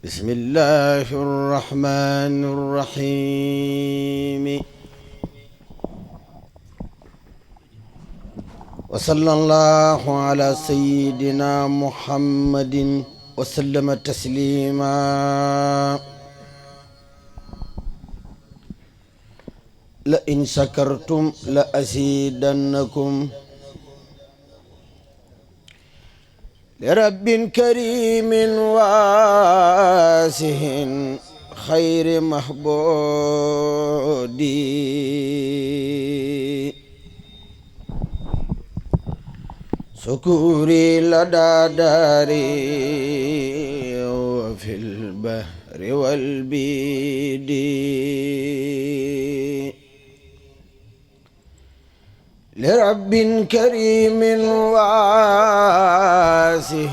بسم الله الرحمن الرحيم وصلى الله على سيدنا محمد وسلم تسليما لئن شكرتم لأزيدنكم لرب كريم واسع خير محبود سكوري لدى داري وفي البحر والبيد لرب كريم واسع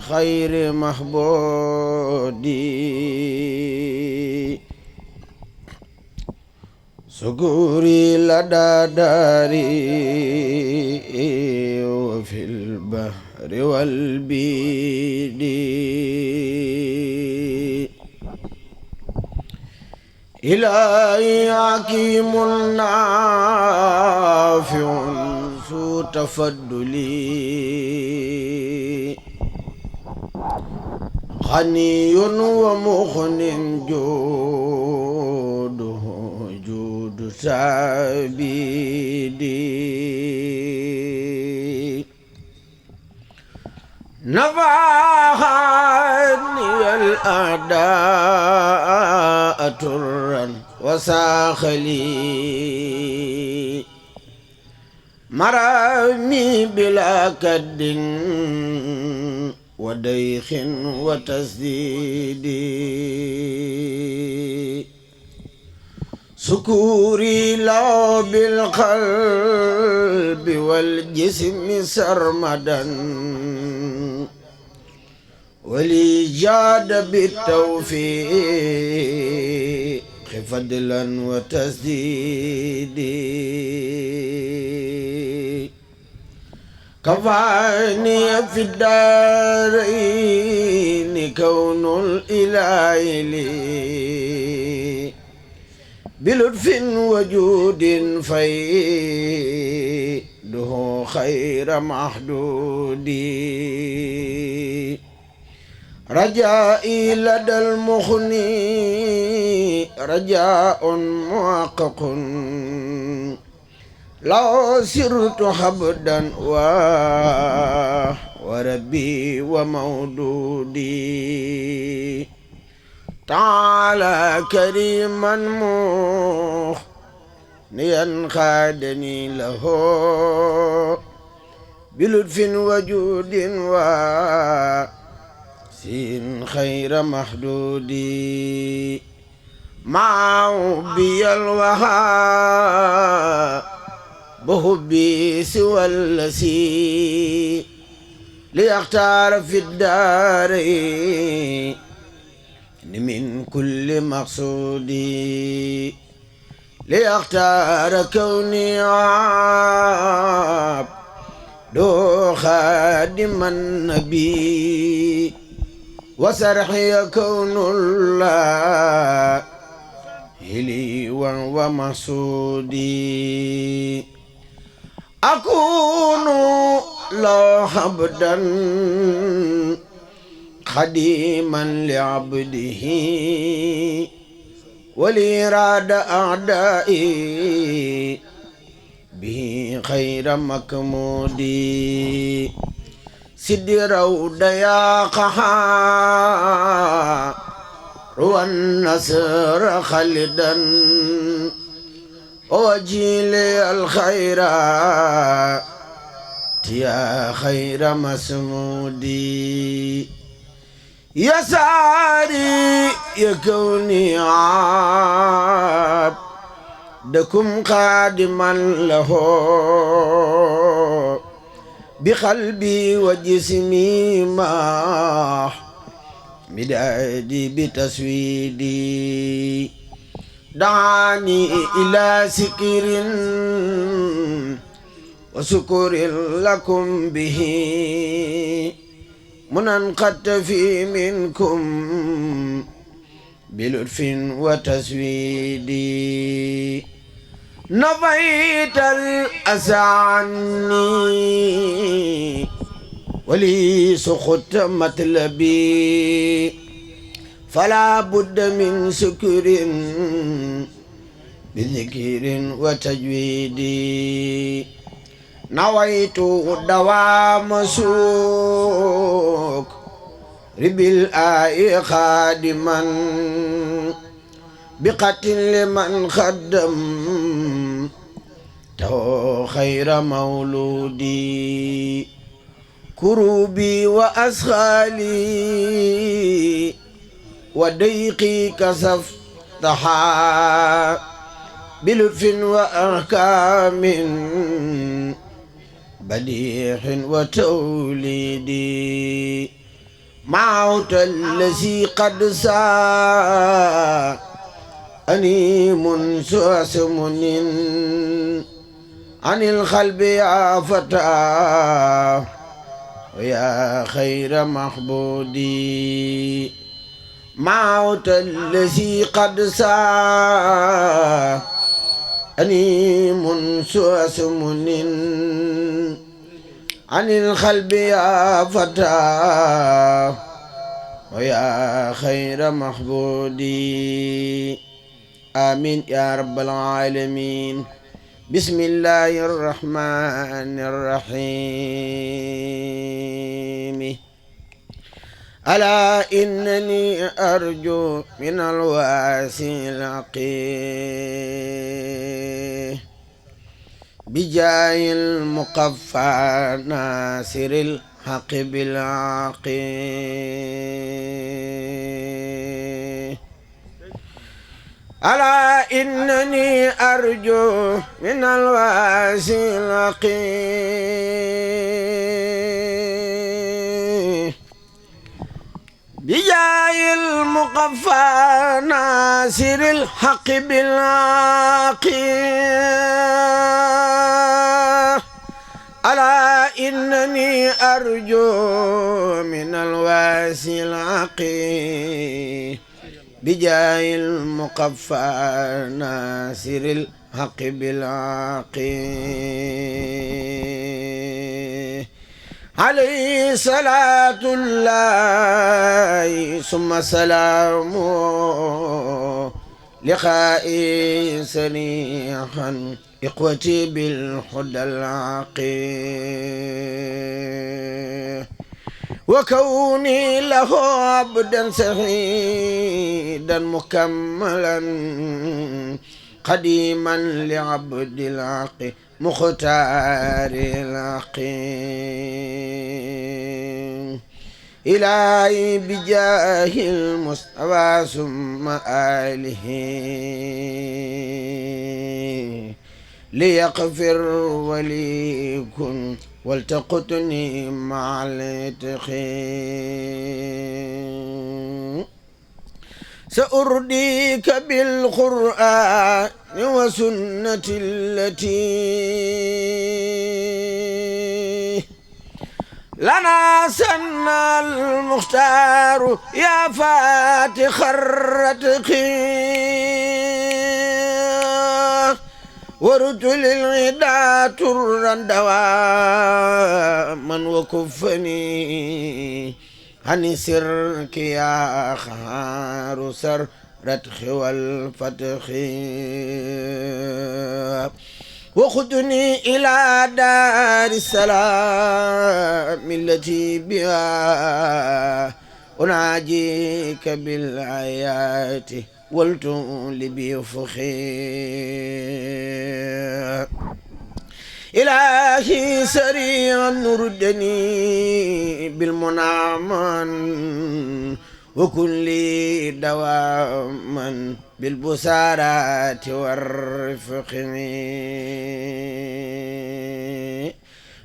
خير محبود سكوري لدى داري وفي البحر والبيد إلهي حكيم نافع ذو تفضلي غني ومغن جوده جود سابيدي نفعني الأعداء ترا وساخلي مرامي بلا كد وديخ وتسديد سكوري له بالقلب والجسم سرمدا ولي جاد بالتوفيق فضلا وتسديد كفاني في الدارين كون الإله لي بلطف وجود فيده خير محدود رجائي لدى المخني رجاء محقق لو سرت حبدا وربي ومولودي تعالى كريما مغنيا خادني له بلطف وجود سين خير محدودي معه بي الوهاب بحبي سوى الذي ليختار في الدارين من كل مقصود ليختار كوني عبد خادم النبي وسرحي كون الله لي ومحسودي أكون لو عبدا خديما لعبده وليراد أعدائي به خير مكمودي سد رود يا قهار والنصر خلدا وجيل الخير يا خير مسمودي يا ساري يا كوني عبدكم خادما له بقلبي وجسمي ما مدادي بتسويدي دعاني إلى سكر وسكر لكم به منن قد في منكم بلطف وتسويد نفيت الأسى عني ولي سخط مطلبي فلا بد من سكر بذكر وتجويد نويت دوام سوق رب الآي خادما بقتل لمن خدم تو خير مولودي كروبي وأسخالي وديقي كسفتها بلطف وأحكام بديع وتوليد معوت الذي قد ساءني منذ أسمن عن القلب يا فتى ويا خير محبودي معوت الذي قد ساءني منذ أسمن عن القلب يا فتى ويا خير محبودي آمين يا رب العالمين. بسم الله الرحمن الرحيم. ألا إنني أرجو من الواسع العقيم بجاه المقفى ناصر الحق بالعقيم. ألا إنني أرجو من الواسع العقيم بجاه المقفى ناصر الحق بالعقيم. ألا إنني أرجو من الواسع العقيم بجاه المقفى ناصر الحق بالعقيم. عليه صلاة الله ثم سلامه لقائي سريحا إخوتي بالهدى العقيم وكوني له عبدا سعيدا مكملا قديما لعبد العقيم مختار العقيم. إلهي بجاه المصطفى ثم آله ليغفر وليكن والتقطني مع الاتقين. سأرديك بالقرآن وسنة التي لنا سنى المختار يا فاتح الرتقين ورجل العدا ترا دواما وكفني عن سرك يا خار سر رتخ والفتخ وخذني إلى دار السلام التي بها أناجيك بالآيات والتولي بفخي. إلهي سريعا نردني بالمنعمان وكن لي دواما بالبسارات والرفق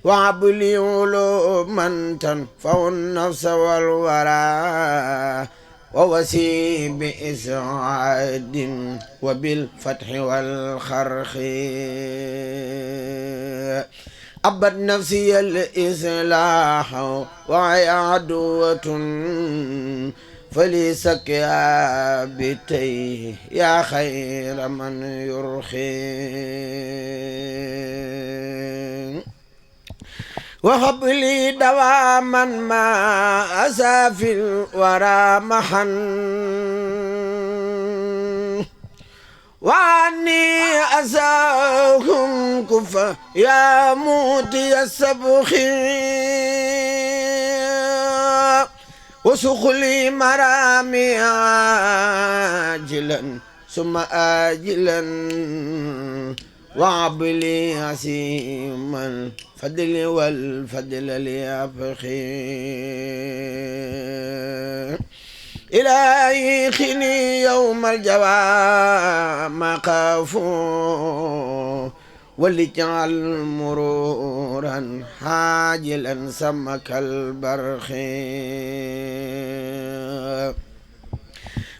وهب لي علوما تنفع النفس والورى ووسي بإسعاد وبالفتح والخرخ. أبد نفسي الإصلاح وهي عدوة فليسكها بتيه يا خير من يرخي وهب لي دواما ما أسافي الورى محن وعني أساهم كفا يا موتي السبخ وسخلي مرامي عاجلا ثم آجلا وعبلي عسيم الفضل والفضل ليفخي إلهي خني يوم الجواب ما خافوا ولجعل مرورا حاجلا سمك البرخ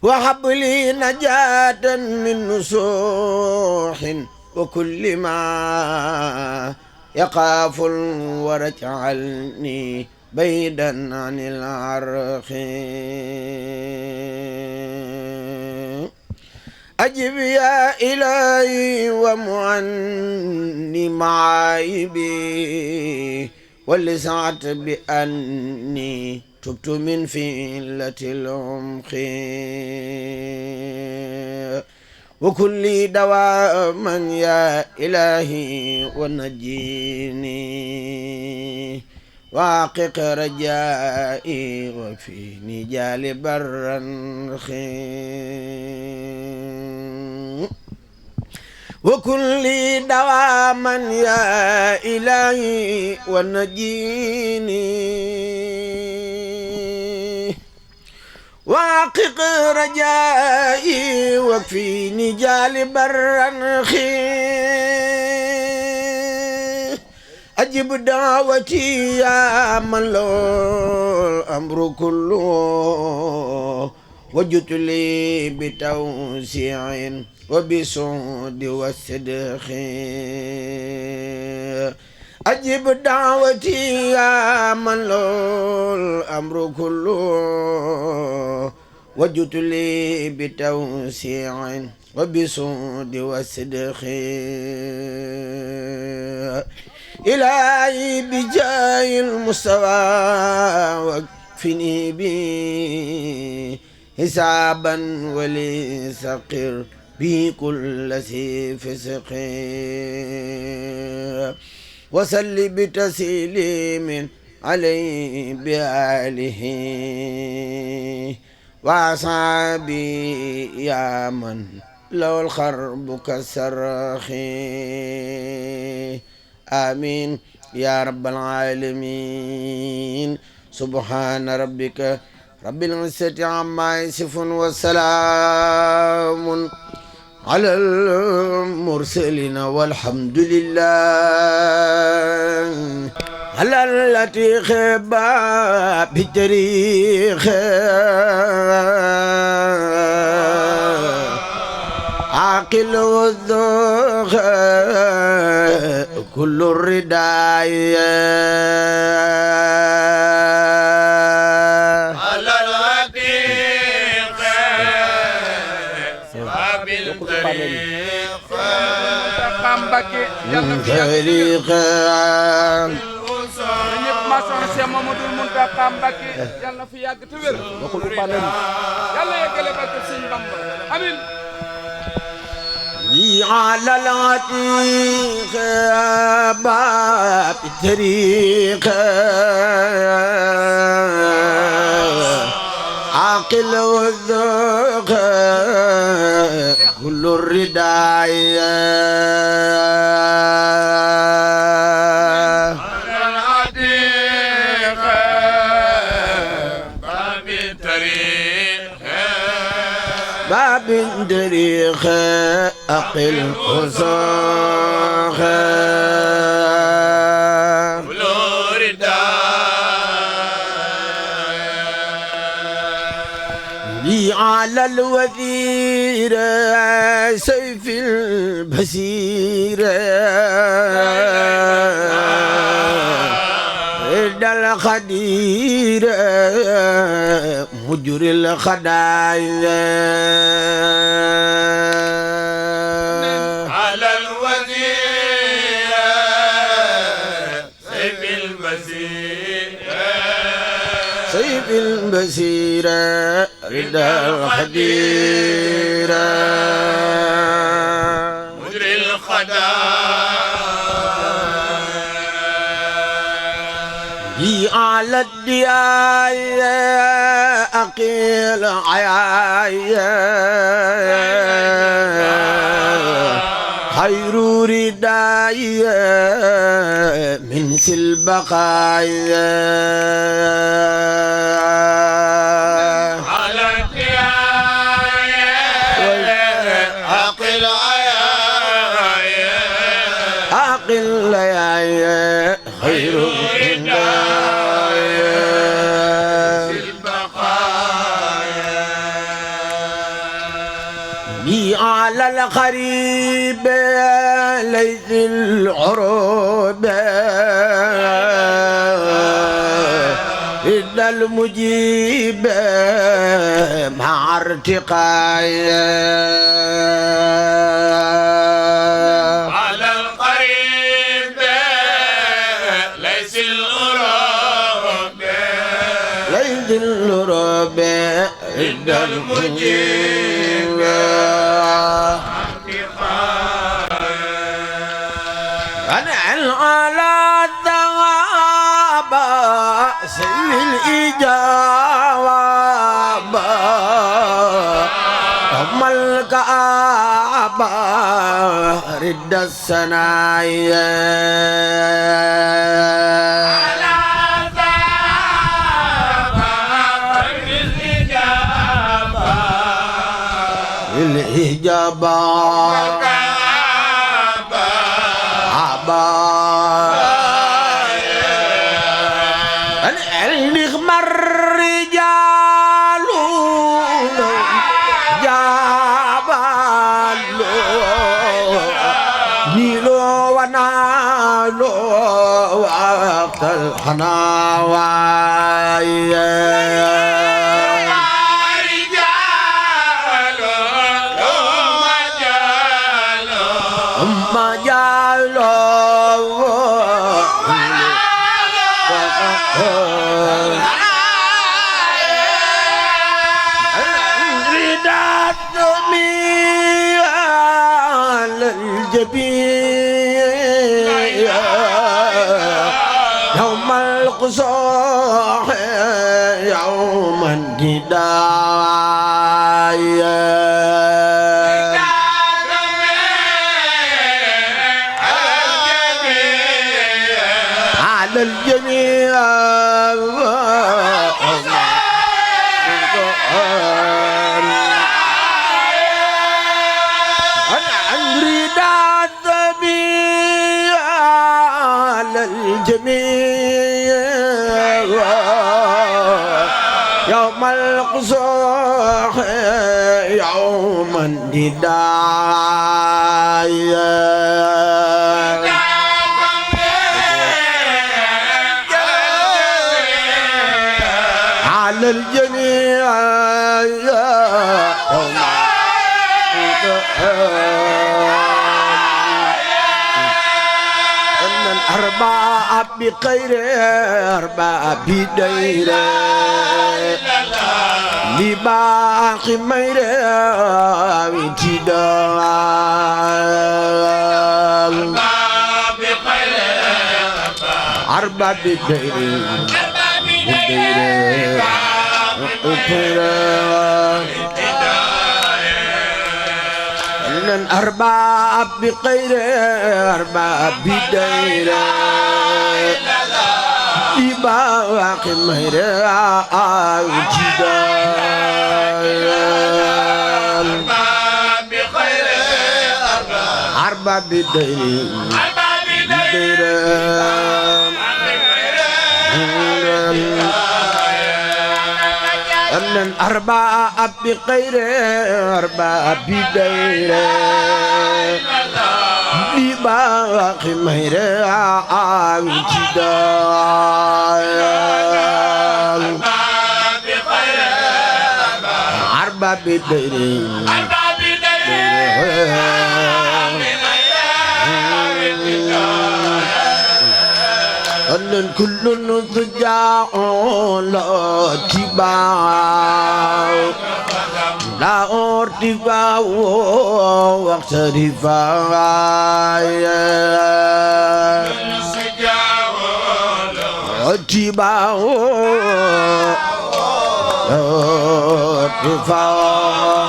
وهب لي نجاة من نصوح وكل ما يخاف ورجعلني بعيدا عن العرق أجب يا إلهي ومعني معايبي واللي سعت بأني تبت من فيلة العمق وكل دواء من يا إلهي ونجيني واقق رجائي وفي نجال برا خير وكن لي دواما يا إلهي ونجيني واقق رجائي وفي نجال برا خير أجب دعوتي يا من له الأمر كله وجدت لي بتوسيع وبسود والصدق أجب دعوتي يا من له الأمر كله وجدت لي بتوسيع وبسود والصدق إلهي بجاه المستوى واكفني بي حسابا ولسقر به كل ذي فسق وسل بتسليم عليه بآله وأصحابي يا من لو الخرب كالصرخ آمين يا رب العالمين سبحان ربك رب العزة عما يصفون وسلام على المرسلين والحمد لله على التي خبا بتاريخ عاقل والذوق كل الرداية على العتيق وبالطريق Mbacke yàlla fi طريقا ñëpp ma soxna Cheikh Mamadou Mountakha Mbacke yàlla fi yàgg te wér yàlla yeggale barke Sëñ Bamba amiin لي على العتيق باب الطريق عاقل والذوق كل الرداية على العتيق باب الطريق باب الطريق أقل وساخ لي على الوزير سيف البصير الخدير مجري الخدايا على الوزير سيف البصير سيف البصير رضا الخدير مجري الخدايا على الدياي أقيل عياي خير رداي من البقايا على الدياي أقل عياي أقل عياي خير على القريب ليس العروب إلا المجيب مع ارتقاء على القريب ليس العروب ليس العروب إلا المجيب على الثواب سيل الإجابة هم الكعبة رد السنايا على الثواب الإجابة يوم القصاح يوم الجدايا على الجميع الجميع يوم القصاح يوم الندايا على الجميع يوم أربعة بخير أربعة بدير لباقي مير وتدال أربعة بدير أربعة بخير أربعة بدير لباقي مير وتدال أربعة بدير أن أربعة بخير أربعة بدير باقي مهر عامتدال عربة بدري أن كل ضجاع لا تباع لا ارتفاع واقترفاع ارتفاع ارتفاع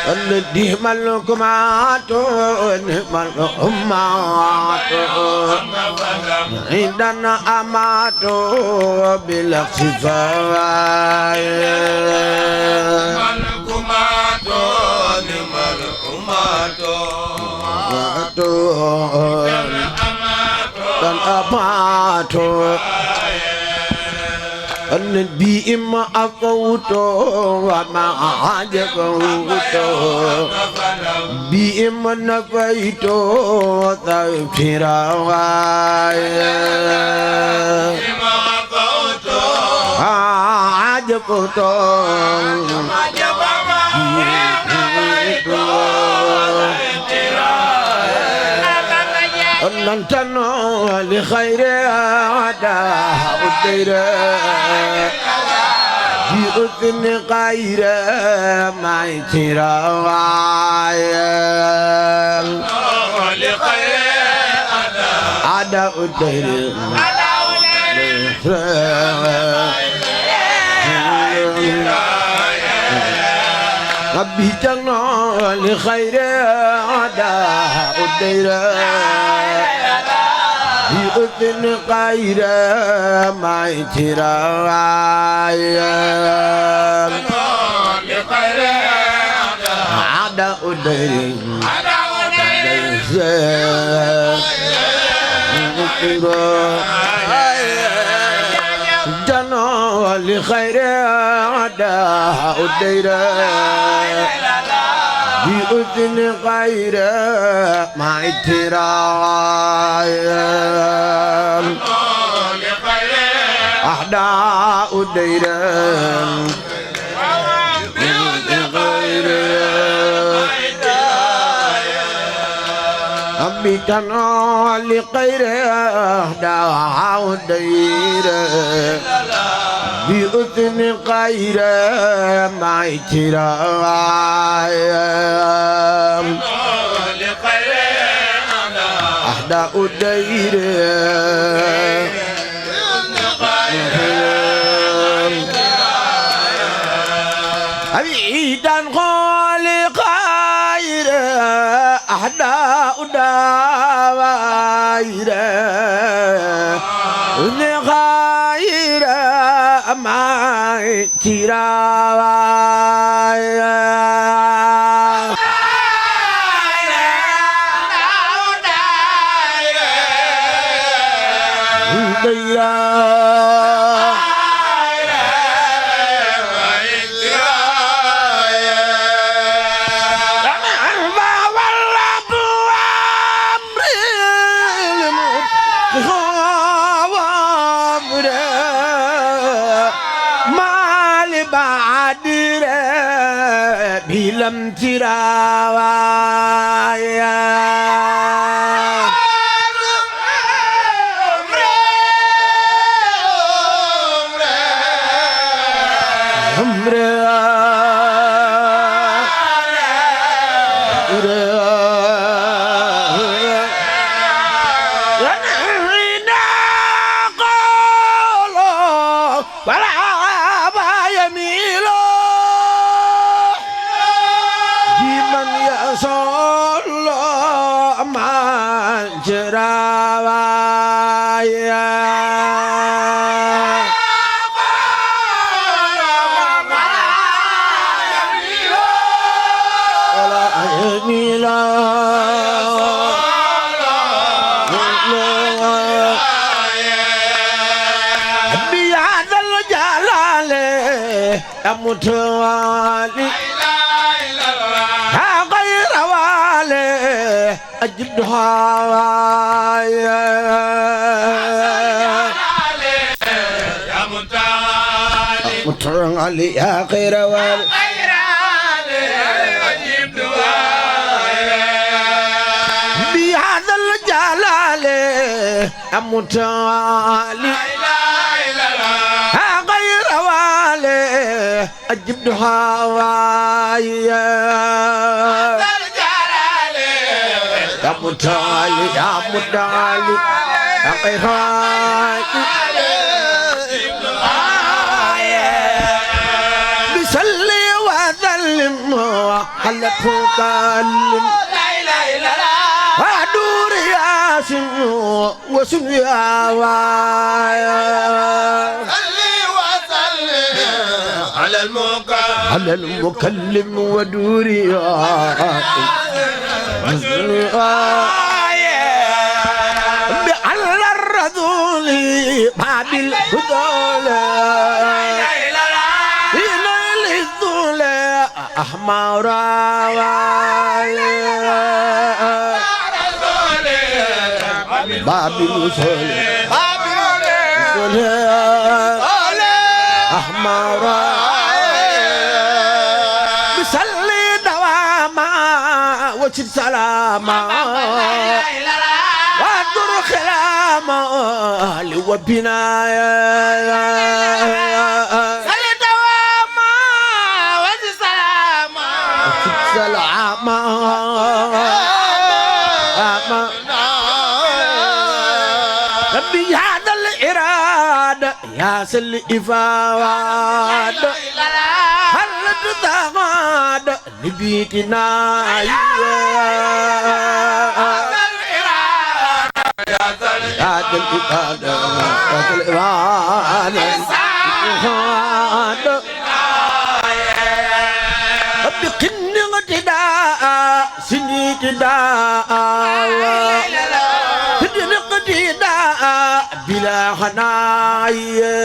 الذي ملكم عاتون ملكمات عندنا أماتو بالاختفاء ملكمات أماتو النبي ما أفوتو وما عجبوتو بي ما نفيتو تغفرا عجبوتو ننتنو لخير عداء الدير في أذن غير ما يتراعي لخير عداء الدير ربي جنو لخير عداء الدير بأذن غير ما يتراعي عداء الدير جنو لخير عداء الدير بأذن غير ما يتراعي أحداء الدير غير أبيتنا لغير أحداء الدير بأذن غير ما يتراعي أحداء الدير أبيدا خالق غير أحداء داير غير ما تراوي لم تراوي متوالي غير أجب دعاء يا متعالي متعالي يا خير والي أجيب دعائي بهذا الجلال يا متعالي يا غير والي أجب دعاء يا متعالي يا متعالي يا غير والي بسلي وذلم وحلته كلم ودور ياسم وسم يا وايا على المكلم على المكلم ودور ياسم على الرذول بعد الهذول هنا الهذول أحمر باب الوصول أحمر بسلي دواما وشد سلاما وادر خلاما لوبنايا سلي دواما وشد سلاما وشد سلاما ربي هذا الإرادة يا سل إفاد هل تتغاد لبيتنا يا سل الإفادة يا سل الإفادة ربي قني اقتداء سني اقتداء بلا حنايا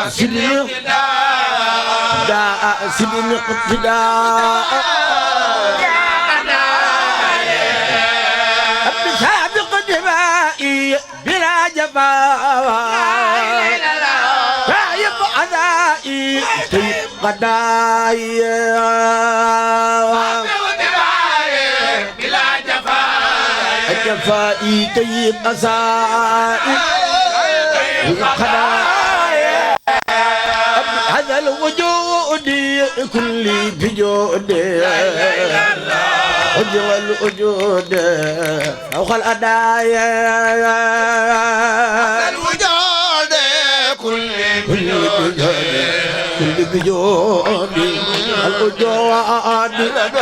سلم داء سلم اقتداء بسابق دمائي بلا جفاء رايب عذائي طيب قدايا جفائي طيب أسائي هذا الوجود كل بجود أجوى الوجود فوق الأدايا هذا الوجود كل بجود كل بجود الوجود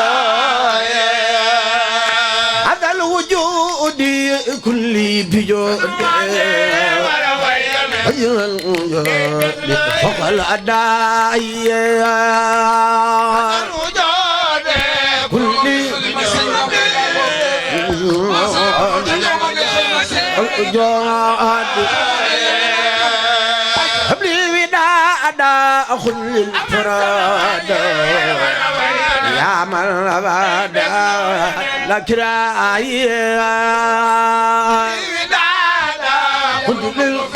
هذا الوجود كل بجود فوق الأدايا الوجود كل الوجود قبل وداع خل الفراد يا من أبدا لك رايا كنت بالمراد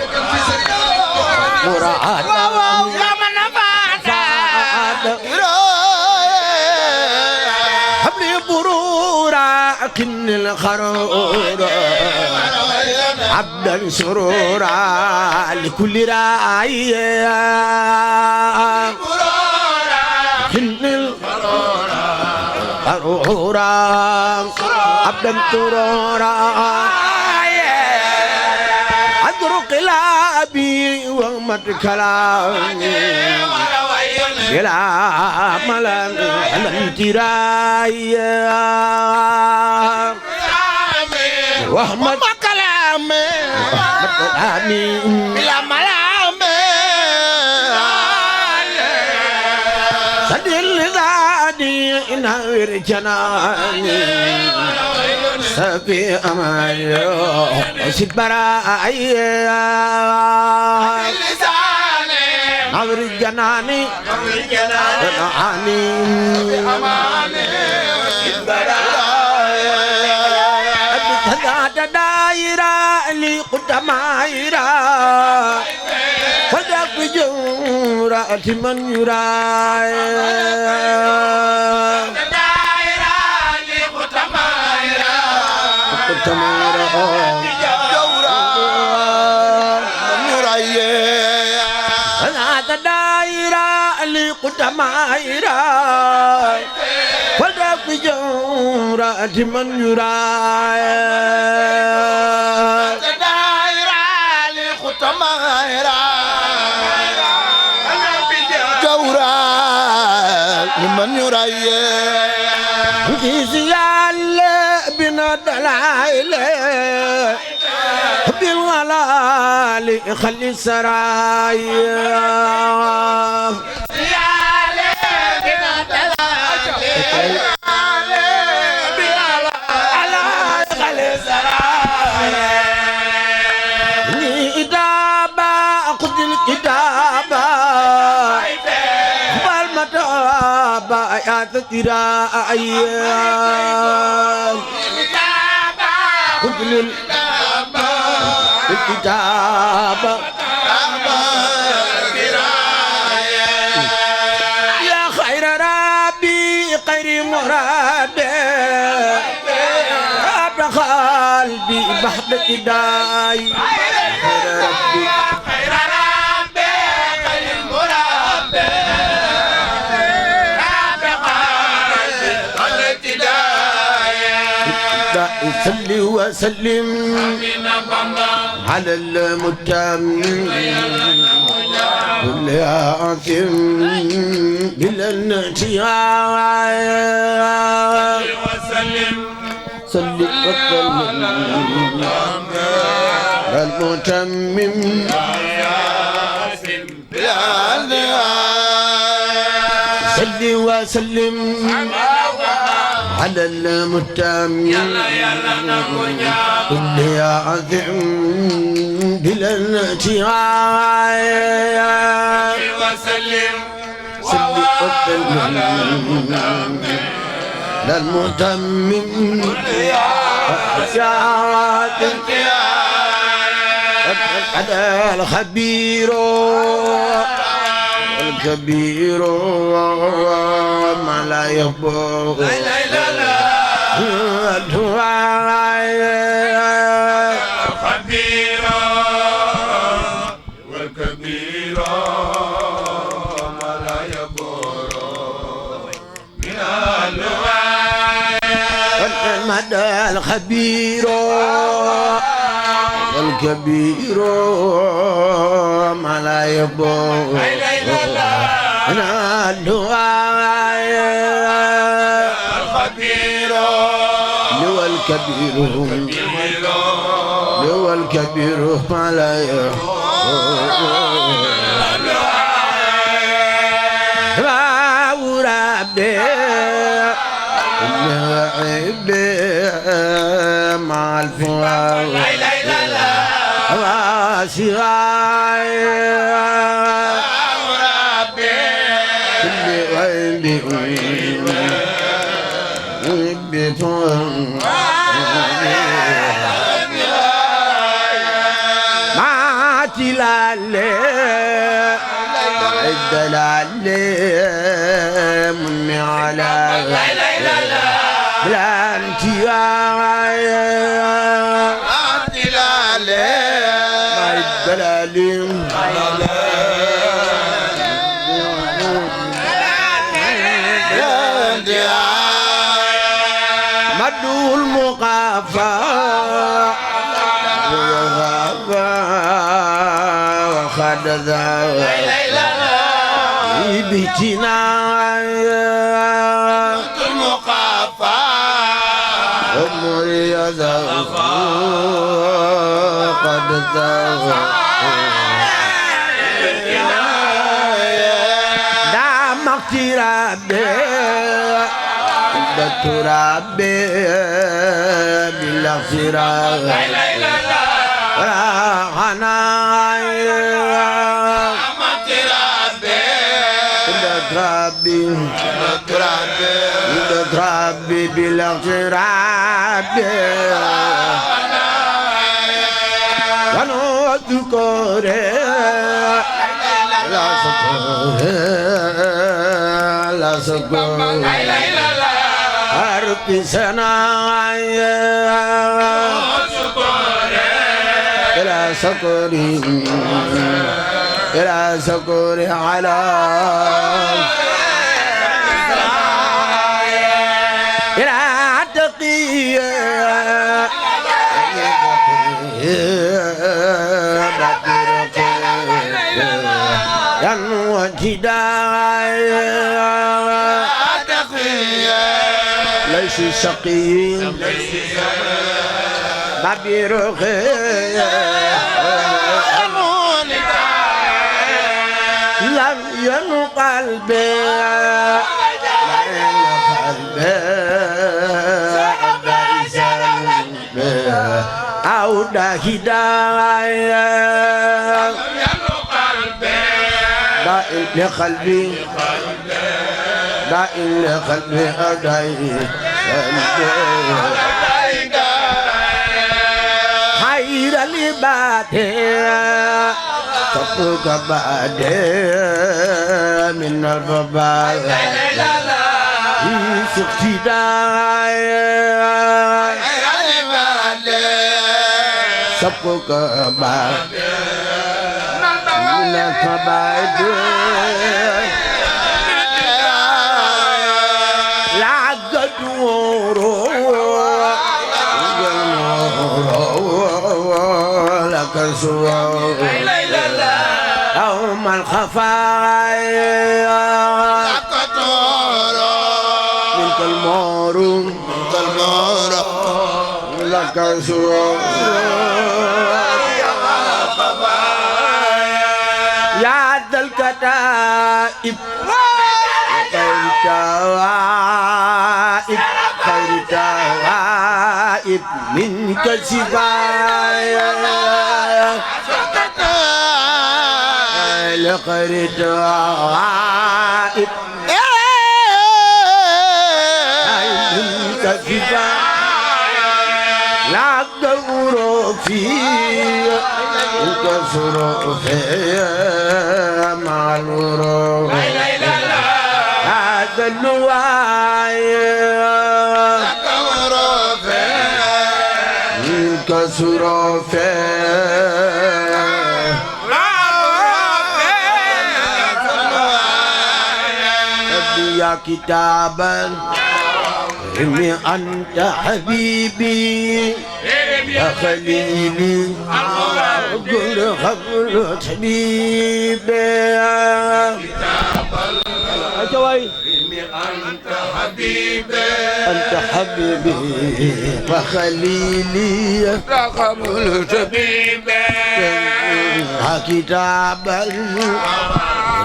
يا من أبدا حبلي برورا كن الخرور عبدا سرورا لكل رايا كن الخرورا عبدا سرورا أدرك قلابي ومد كلامي بلا ملل الانترايا وأحمد كلامي بلا ملل سدل ذادي نور جناني سبي أمالي وسد برايا نور جناني ونعاني هذا دايرة لقدمائرة فدق بجورة من يراي دائرة لقدمائرة جورة من يراي هذا دايرة لقدمائرة فدق بجورة من يراي من يراي زيال بنا دلائل بالولال خلي سراي زيال بنا دلائل بالولال خلي سراي إدابة خذ الكتابة بالمتابة يا تراي خذ الكتابة يا خير ربي خير مرادي رب قلبي بحد كداي خير ربي خير ربي خير مربي رب قلبي الابتداء صلي وسلم على المتمم كل عاصم بلا انتهاء وسلم صلي وسلم على المتمم صلي وسلم على المتمم كل عاصم بلا انتهاء وسلم صلي وسلم للمتمم على الخبير الكبير ما لا يبغى الخبير والكبير ما لا يبور من المدى الخبير الكبير ما لا يبغى الخبير هو الكبير هو الكبير ما لا ربي مع الفؤاد واسعاي ما تلالي الدلالي مني على لا انت يا الدلالي مدو المقافى وخد ذا بيتنا المقافى أمري ذا قد ذا دام اقترابي بترابي بالاغتراب راحنا ربي ربي بالاغتراب وانا اذكر لا سكر لا سكر أرض سناي إلى سكري إلى سكري على إلى تقي ليس شقي بابير لم ينقل أو داهدايا دائم لقلبي دائم لقلبي أدعي خير العباد تقوك بعد من الرباء سقتي دايا تقوك بعد من الرباء يوم الخفايا منك المور لك سوى يا ذا الكتائب خير توائب منك سفايا لخير توائب منك سفايا لا دور فيه الكسر فيه مع الورود هذا النوايا الكسر فيه يا كتابا إني أنت حبيبي يا خليلي قل خبر حبيبي إني أنت حبيبي أنت حبيبي وخليلي يا خبر حبيبي يا كتابا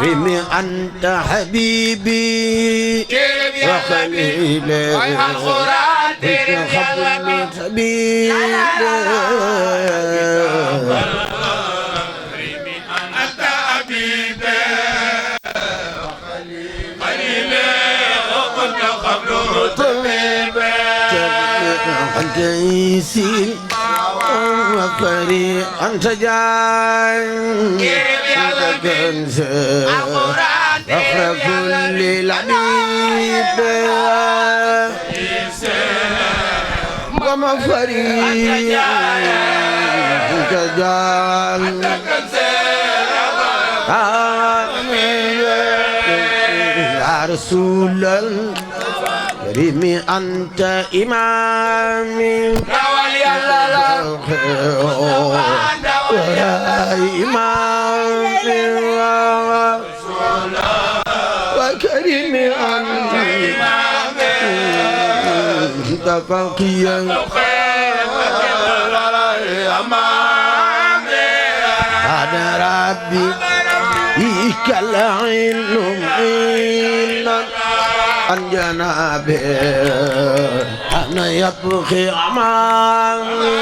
رمي أنت حبيبي وخليلي خبر حبيبي رمي أنت حبيبي وخليلي وكنت خبر حبيبي أنت يسير وفري أنت جاي أنت كنز أخرى كل العبيد وما فري أنت جاي يا رسول الكريم أنت إمامي يا إمامي وكريم أنت أنت فقيا أنا ربي إيك العلم عن جنابه أنا يبخي أمامي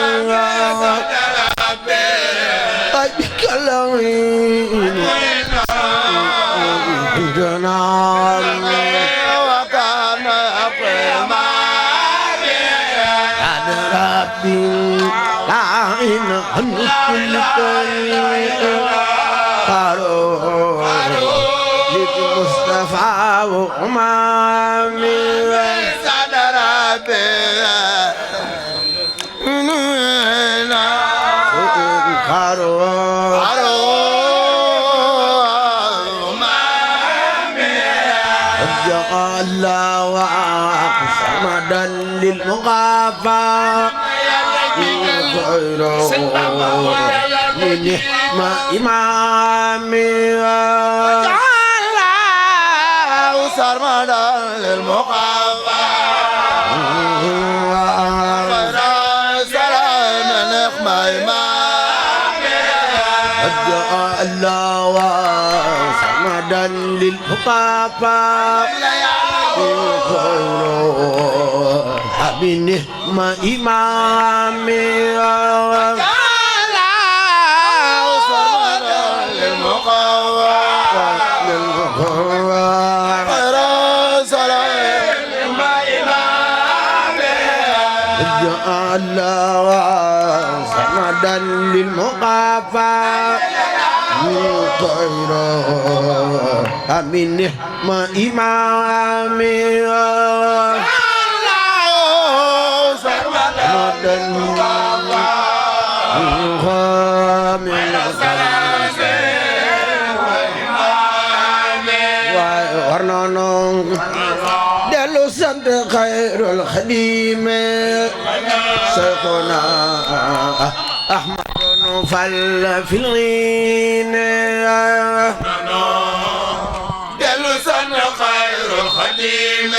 أبيك العلم عن جنابه للمصطفى وأمامي الله وصمدا للمغافى من نعمة إمامي الله صمدا للمغافى سلام نعمة إمامي الله وصمدا للمغافى حبيني ما إمامي الله صمدا للمقافى أمين ما إمامي صمدا دلو سنت خير الخديم شيخنا أحمد نفل في الغين دلو سنت خير الخديم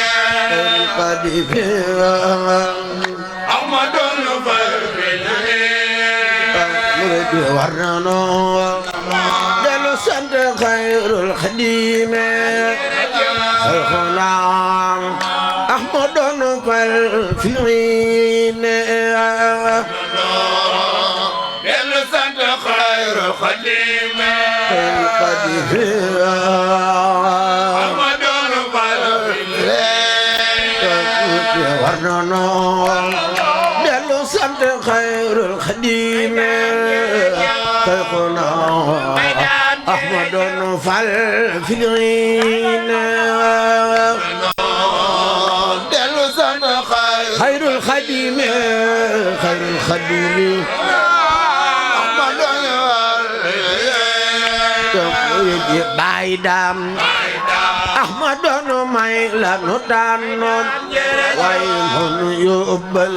أحمد نفل في الغين دلو سنت خير الخديم شيخنا أحمد نفل في الغين دلو سنت خير الخديم أحمد نفل في الغين دلو سنت خير الخديم شيخنا أحمد نفل في الغين دلو سنت خير الخديم خير الخديم أحمد بايدام أحمد نميلا نتانون ويمون يقبل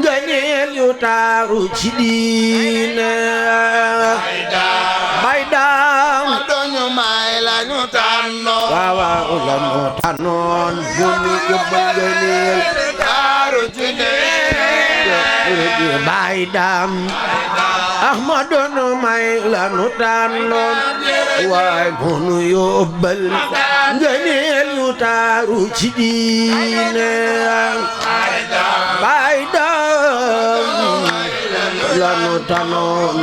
غنيل يتارو تشدين بايدام نميلا نتانون واوا نتانون بني يقبل غنيل يتارو تشدين بايدام أحمد نميلا نتانون ويمون يقبل غنيل يتارو تشدين بايدام lanu tanoon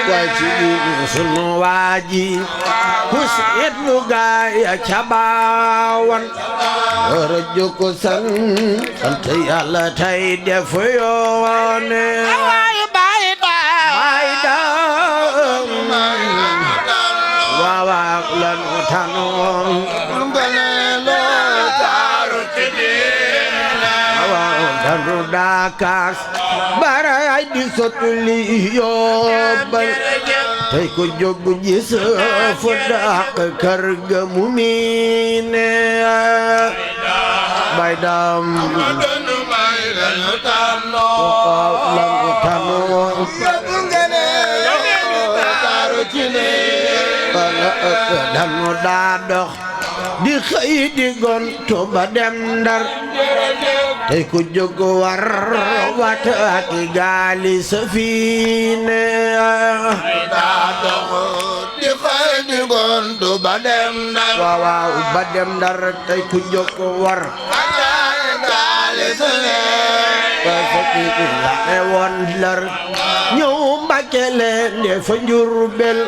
waaye ci biir sunu waaji ku seet lu gaaya ca baawan war a jokko sant Yàlla tey def yoone baydam waaw lanu tanoon danu daakaas baray di sotuli yóbbal tey ko jóg gis fa dàq kër ga mu miine baydam lanu tanoon danu daa dox di xëy di gontu ba dem Ndar tey ku jóg war wataaki gaali safiine di xëy di gontu ba dem Ndar waaw ba dem Ndar tey ku jóg war gaali safiine ne woon Ndar ñëw Mbàkke leen de fa Njurbel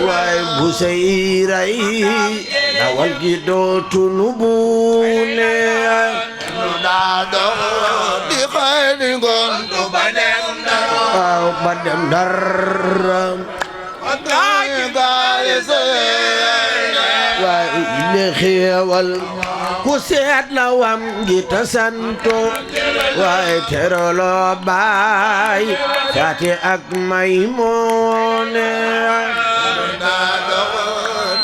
waaye bu sey ray dawal gi dootu nu buune daa dox di xëy di gontu ba dem Ndar waaw ba dem Ndar waaye le xéewal ku seet la wam gi ta santo waaye terolo baay Faati ak Maymuna daa dox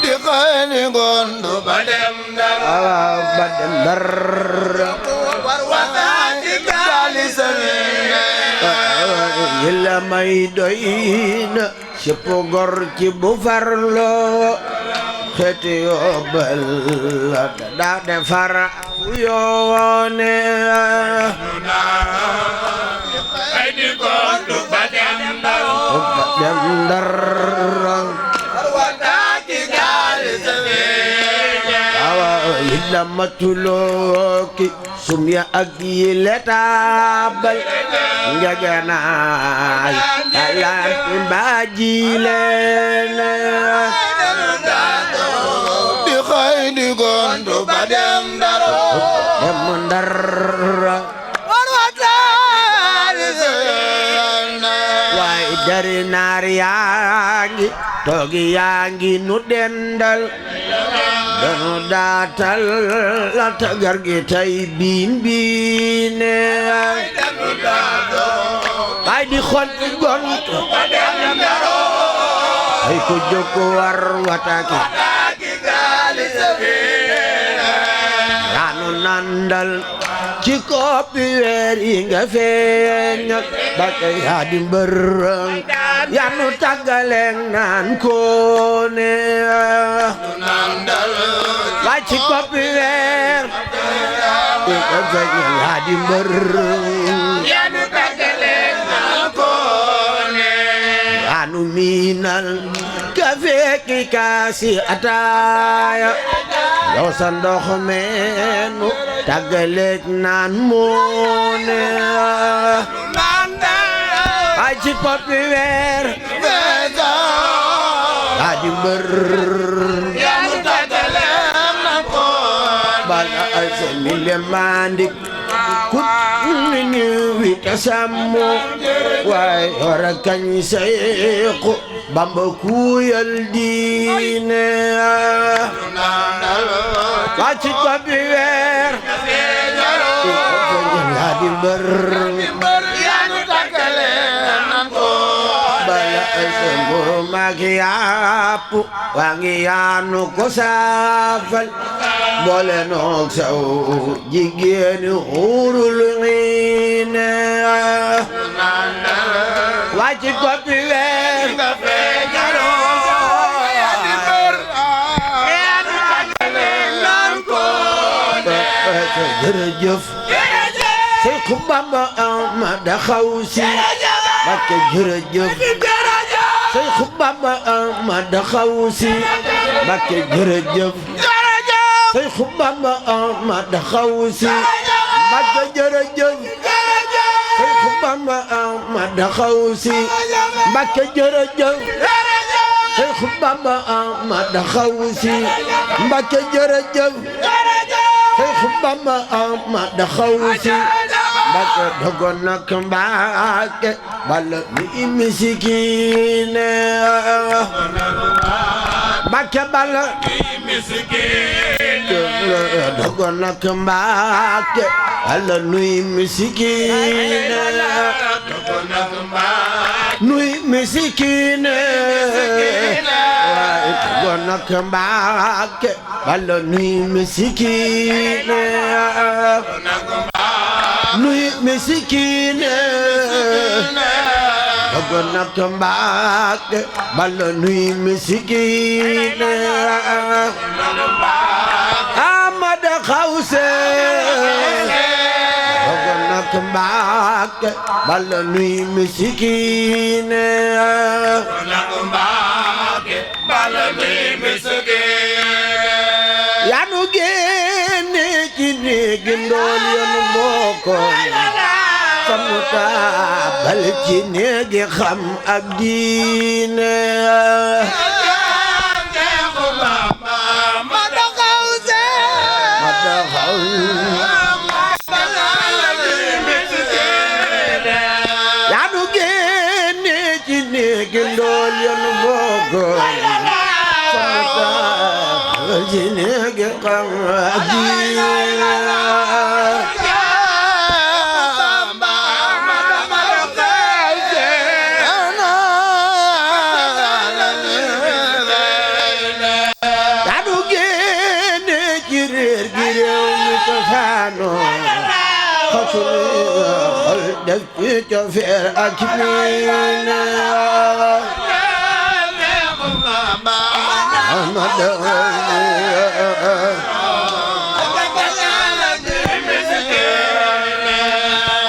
di xëy di gontu ba dem Ndar waaw ba dem Ndar yilla may doy na sépp gor ci bu farlo xeeti yóbbal daa defar fu yoone ay di gontu ba dem Ndar yilla matulooki sumya ak yile taabal ngeganaay alaat mbaaji leen di xëy di gontu ba dem Ndar waaye jari naar yaa ngi toogi yaa ngi nu dendal danu daatal la tagar gi tay biin biine ay di xol di gont ay ko jokko war wataki yaanu nandal ci koppi weer yi nga feeñ baka yaa di mbër yaanu tàggaleng naan koone waa ci koppi weer yi nga feeñ yaa di mbër yaanu tàggaleng naan koone yaanu miinal kafe ki kaasi ataaya yow sa ndox meenu tàggaleeg naan moone ay ci koppi weer yaa di mbër yaanu tàggaleeg naan koone bala ay sa mille mandik kut ni ni wi tasammo waay ora kañ sayku Bamba kuyal diine waa ci koppi weer yaa di mbër yaanu tàggaleeg naan koone bala ay sa mburu maak yàpp waa ngi yaanu ko saafal boole noog saw jigéeni xuurul xiine waa ci koppi weer jërëjëf Seexu Bamba Ahmadu Xawsi Mbakke jërëjëf Seexu Bamba Ahmadu Xawsi Mbakke jërëjëf Seexu Bamba Ahmadu Xawsi Mbakke jërëjëf Seexu Bamba Ahmadu Xawsi Mbakke jërëjëf Seexu Bamba Ahmadu Xawsi Mbakke jërëjëf Seexu Bamba Ahmadu Xawsi Mbakke dogon nak Mbakke bala mi misikine Mbakke bala mi misikine dogon nak Mbakke bala nuy misikine dogon nak Mbakke nuy misikine dogon nak Mbakke bala nuy misikine nuy misikine dogon nak Mbakke bala nuy misikine Ahmadu Xawsi dogon nak Mbakke bala nuy misikine dogon nak Mbakke bala nuy misikine yanu génne ci néegi ndool yanu mbokkoon sanu taabal ci néegi xam ak diine Seexu Bamba Ahmadu Xawsi Ahmadu Xawsi gindol yon bogon samata jine ge qadi adu gene jirer girew mi ko fano xol def ci cofeer ak miina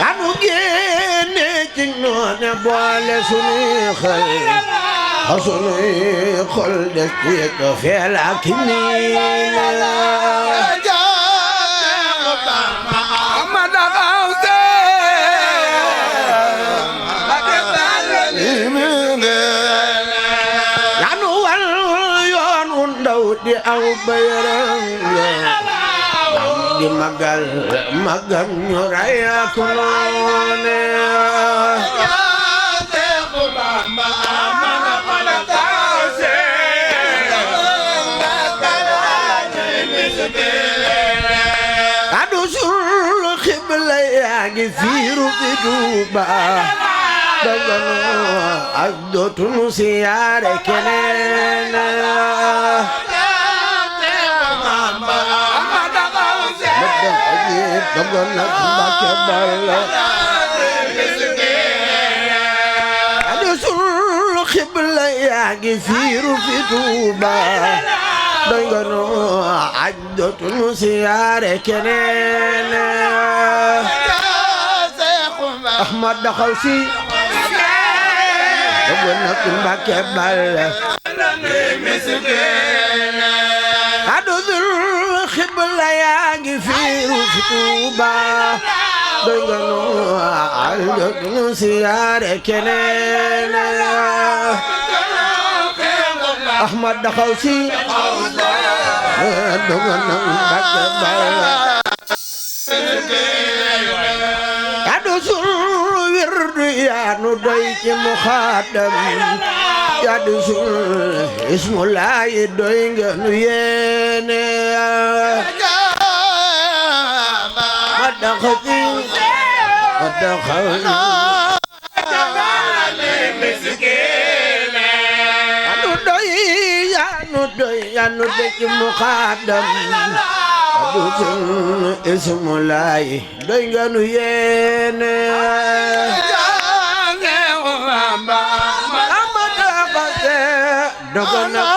anu génne ci noone boole sunuy xol def ci cofeer ak miina di aw bayram di magal ñu ray ak noone adu sul xibla yaa ngi fiiru fi Tuuba dagano ak dootunu siyaare keneen dogon nak Mbàkke Balla adu sul xibla yaa ngi fiiru fi Tuuba doy nga no aj dootunu siyaare keneen Ahmad daxaw si dogon nak Mbàkke Balla adu sul xibla yaa ngi fiiru fi Tuuba doy nga no aj dootunu siyaare keneen Ahmad daxaw si dogon nak Mbàkke Balla adu sul wirdu yaa nu doy ci muxaddam adu sul ismulaay doy nga nu yéene ma daxati yaa nu doy ci muxaddam adu sul ismulaay doy nga nu yéene dogon nak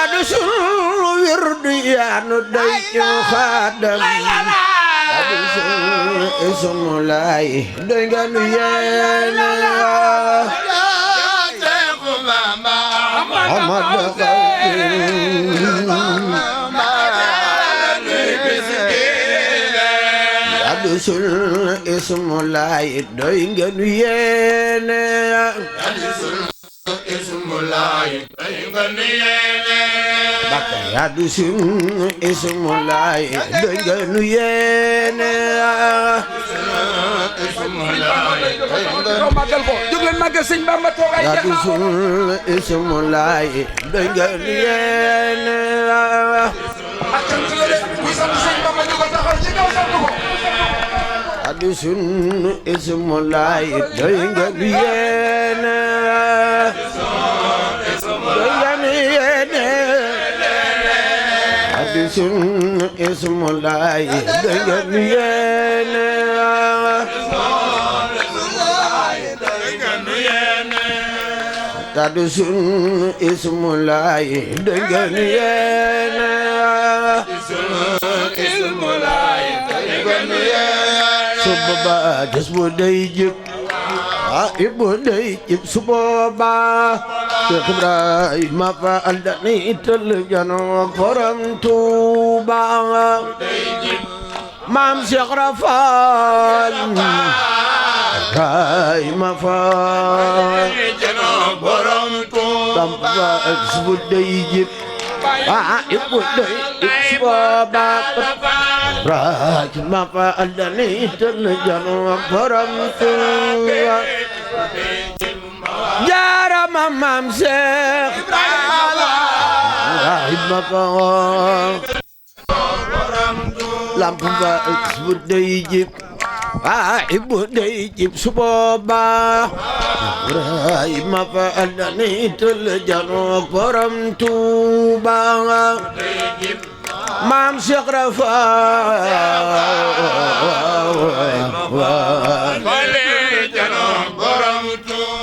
adu sul wirdu yaa nu doy ci muxaddam adu sul ismulaay doy nga nu yéene adu sul ismulaay doy nga nu yéene bakka adu sul ismulaay doy nga nu yéene magal ko jóg leen magal Sëñ Bamba toogay adu sul ismulaay doy nga nu yéene adu sul ismulaay doy nga nu yéene doy nga nu yéene adu sul ismulaay doy nga nu yéene adu sul ismulaay doy nga nu yéene suba ba jas bu day jib ibu day jib suba ba Cheikh Ibrahima fa aldani ital jano borom Tuuba maam Cheikh Rafal Ibrahima fa borom Tuuba jas bu day jib ibu day jib suba ba راج ما فعلني تلجن فرمت جار مام شيخ راج ما فعل لم تبص يجيب ibu day jib su boobaa raay ma fa'alani tul janook borom Tuuba maam Cheikh Rafa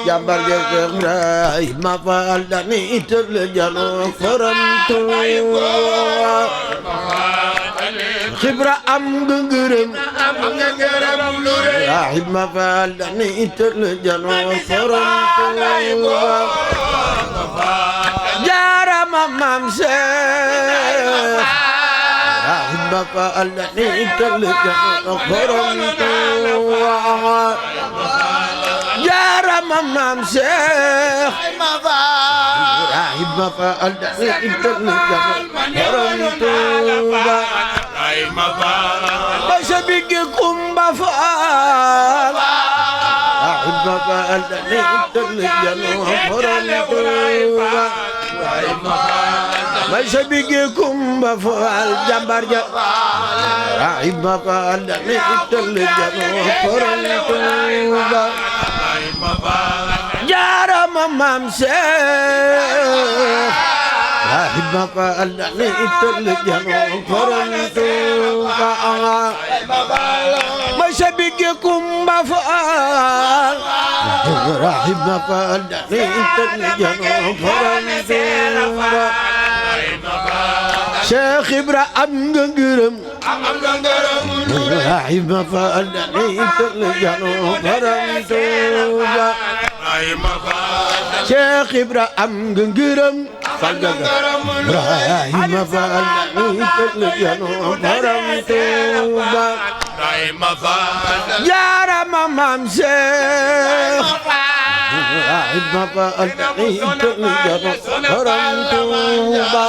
jambar jëf raay ma fa'alani tul janook borom Tuuba xibra am nga ngërëm raahib ma faal dani ital janoo borom Tuuba jaarama maam Seex raahib ma faal dani ital janoo borom Tuuba jaarama maam Seex raahib ma faal dani ital janoo borom Tuuba basa bigi kumba faal raahib ma faal dani ital janoo borom Tuuba basa bigi kumba faal jambar ja raahib ma faal dani ital janoo borom Tuuba jaarama maam Seex raahib ma faal dani ital janoo borom Tuuba basa bigi kumba faal raahib ma faal dani ital janoo borom Tuuba Cheikh Ibra am nga ngërëm raahib ma faal dani ital janoo borom Tuuba Cheikh Ibra am nga ngërëm raahib ma faal dani ital janoo borom Tuuba jaarama maam Seex raahib ma faal dani ital janoo borom Tuuba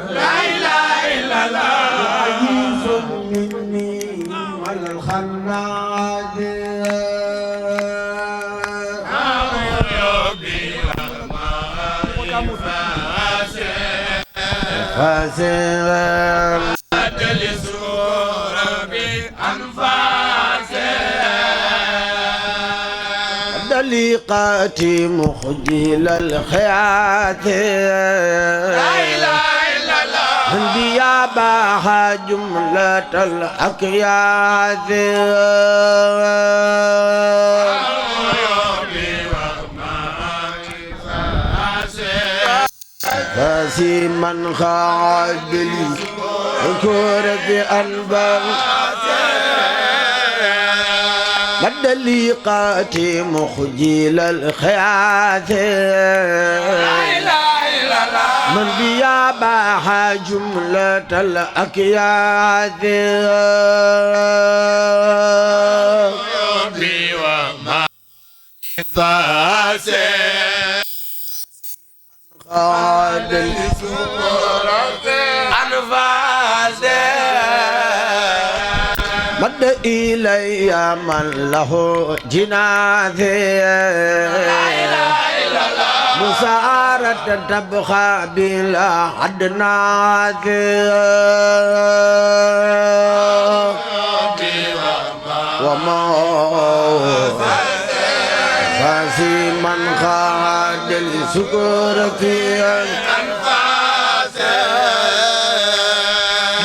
لا إله إلا الله عزيز مني ولا الخناد فاسر لسرور بأنفاسه دليقاتي مخجل الخيات لا إله إلا الله عندي يا باها جملة الأكيات فاسي من خاعد لي ذكور بأنبار بدليقاتي مخجل الخيات من بيابها جملة الأكيات وما فاسي خاد أنفاسي مد إلي من له جناثي لا إله إلا الله مسارة تبخى بلا عدنات وما فاسي من خاد السكر في أنفاس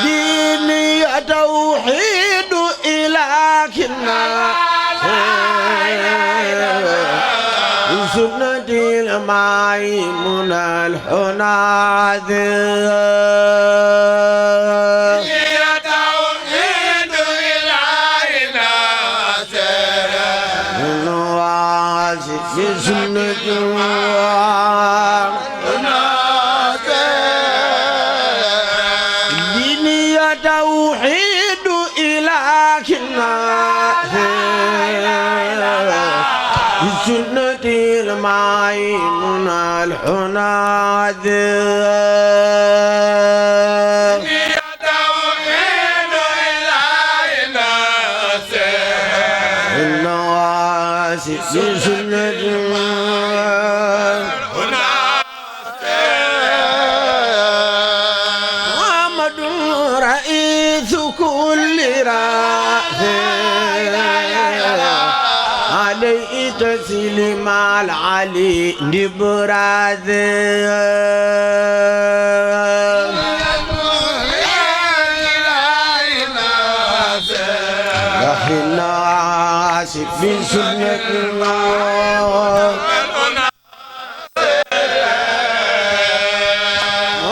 ديني توحيد إلهنا سنة الميمون الحناذ يا توحيد إلهنا نواسي بسنة ديني يا توحيد إلهنا بسنة الميمون الحناذ يا توحيد إلهنا النواسي بسنة محمد رئيس كل راس عليه تسليم العلي نبراذ الناس بسنة الله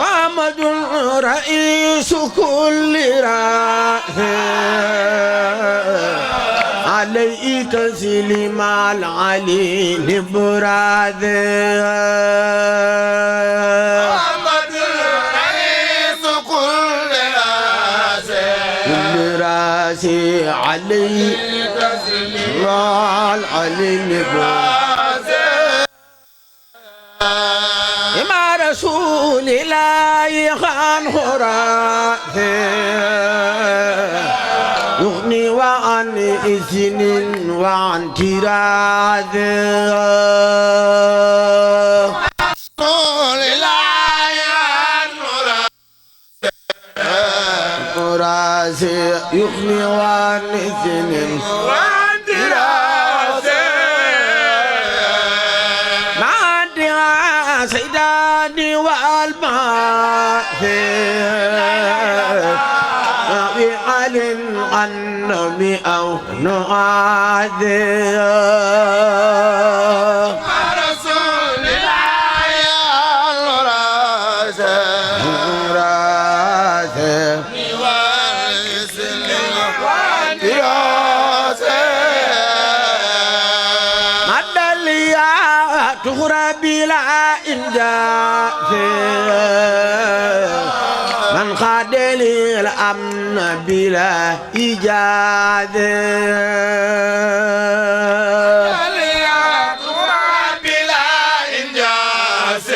محمد رئيس كل راس عليه تسليم العلي نبراذ محمد رئيس كل راس راسي عليه العلي نبراذ مع رسول الله خان خراث يغني وعن إذن وعن تراث رسول الله خراث يغني وعن إذن سيداني والبعث بعل النبي أو نعاذ رسول الله يا الراس راث وارث الوراث مد لي تغرى بلا إنجاز من خاد لي الأمن بلا إجازة بلا إنجاز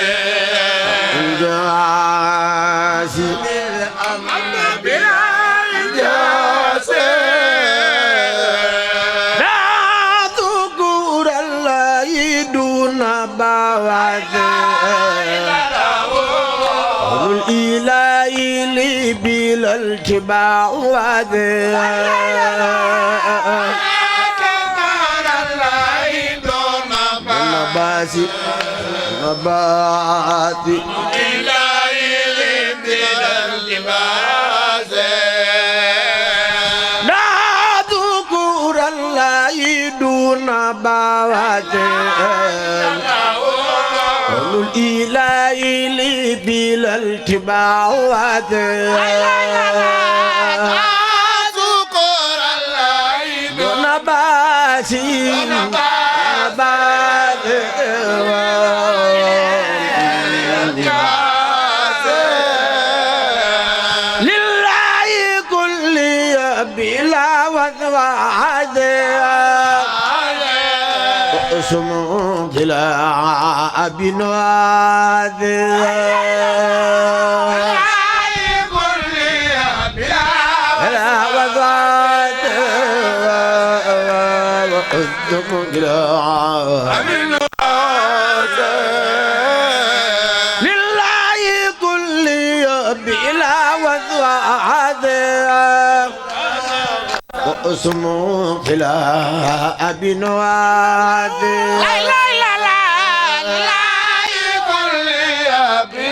إنجاز الأمن بلا إنجاز لا ذكر الله دون بواد الإله لي بلا التباع وذا نباسي نباتي لا ذكر الله دون بواد الإله لي بلا التباع نباتي لله كل بلا وذواد اسمه بلا أبنواد بلا وذواد اسمه بلا وعذاب واسمه خلا أبي نوادي لا لا لا لا لا يقول لي أبي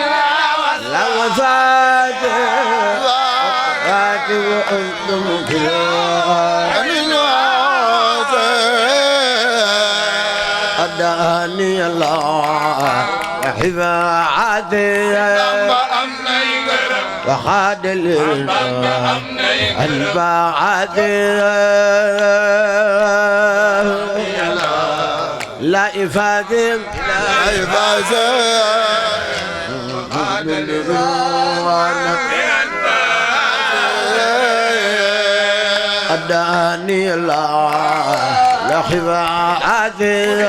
لا وزاد وعذاب واسمه خلا أبي نوادي أداني الله يحب عادي وخاد البعد لا إفادة لا إفادة أداني الله يحب عادي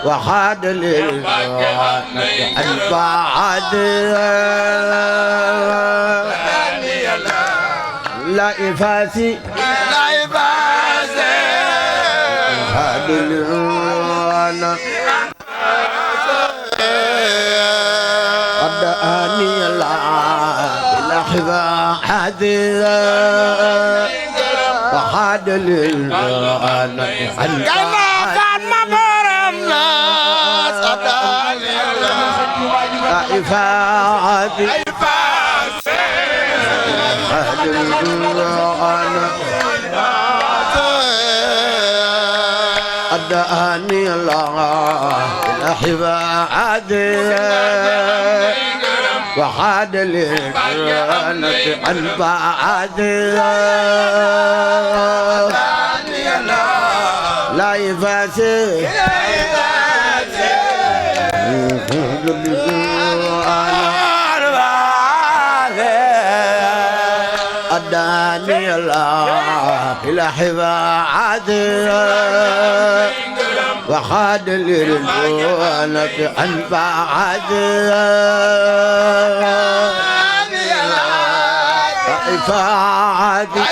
وخاد البعد لا إفاسي لا إفاسي خاد الوانا أداني الله لحظة حذرة وخاد الوانا إفادي أداني الله الأحبة عادي وخاد للجنة البعادي لا يفاسي أداني الله إلى حباعته وخاد للجنة أنفعته إفاعته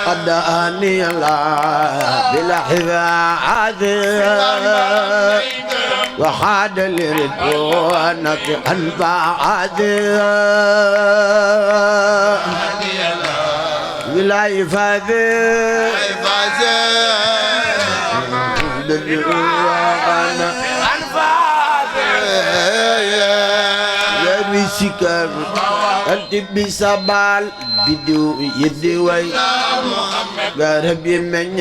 أداني الله بلحظة عادية وخاد للجنة أنفعته بلا إفادة يا مسكر أنت بسبال بدو يدي وي غربي من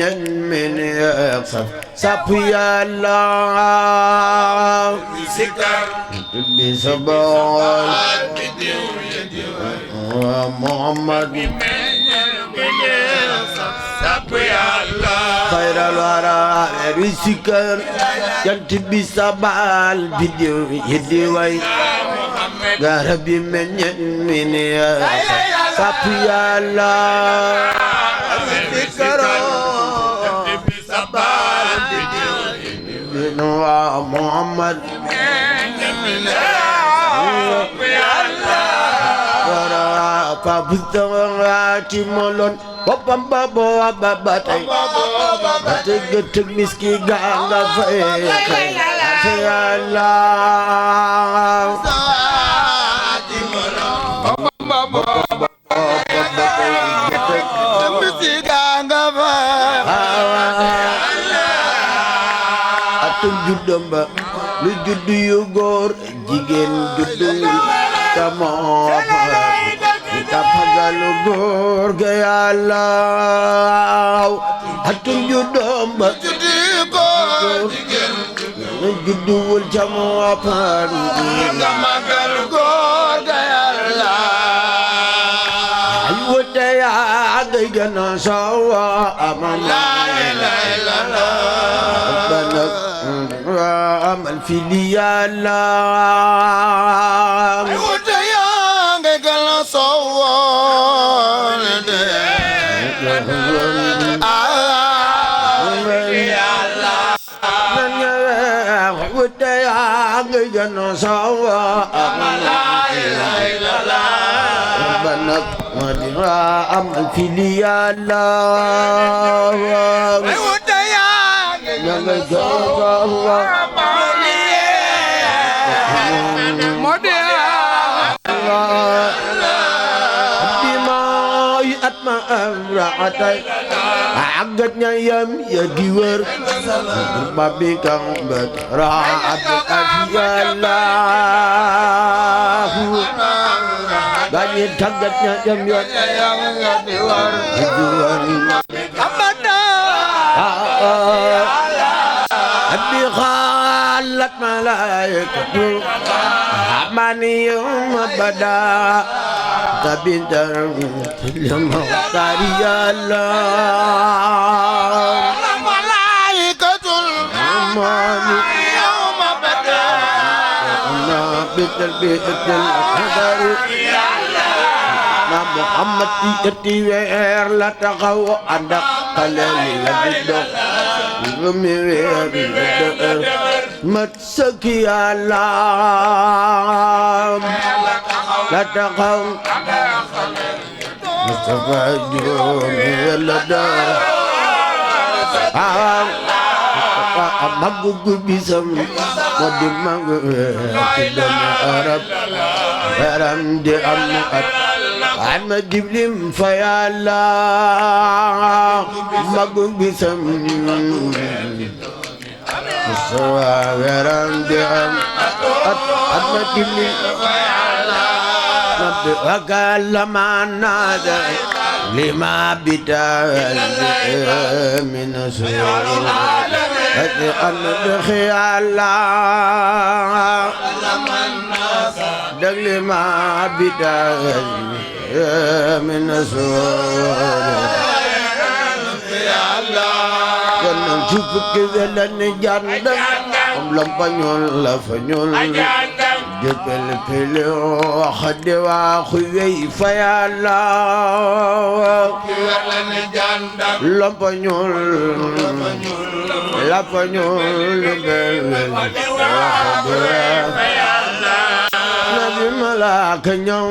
يقصف سابيا الله مسكر بسبال بدو يدي وي محمد خير الورى مسكر أنت بسبال بدو يدي وي غربي من سابيا الله بنوا محمد ورا فبتواتي مولون بابام بابو باباتي باتي مسكي غانغا فاي الله juddam ba lu juddu yu góor jigéen juddu tamoo tapagalu góor ga Yàlla atum juddam ba juddu yu góor jigéen judduwul tamoo tapagalu góor ga Yàlla ay wote yaa ngay gën a sawa amam la ilaha illallah amal fi liyalla ay wote yaa ngay gën a sawa wote yaa ngay gën a sawa amal fi liyalla ay wote yaa ngay gën ma amraatay àggat ña yam ya di wër babi kang bet raat asiyallahu gañi tàggat ña yam ya di wër abada abi khalat malaikatu amani yum abada tabintar lama tariyallah malaikatul amani yawm bada na bital qadar na Muhammad ti weer la taxaw anda kalali la dox mi weer mat sakiyallah la taxaw Mustafa juróomi la daa magu bisam moo di magu ci doomu arab yaram di am at ama jiblim fa yàlla magu bisam Mustafa yaram di am at ama jiblim وكلم النادى لما بتال من سرور أن الخيال لما بتال من سرور كنا نشوف كذا لنجاند أم لمبنيون لفنيون jëppal pele waxde waxuy fa yàlla lompañul nabi malaaka ñëw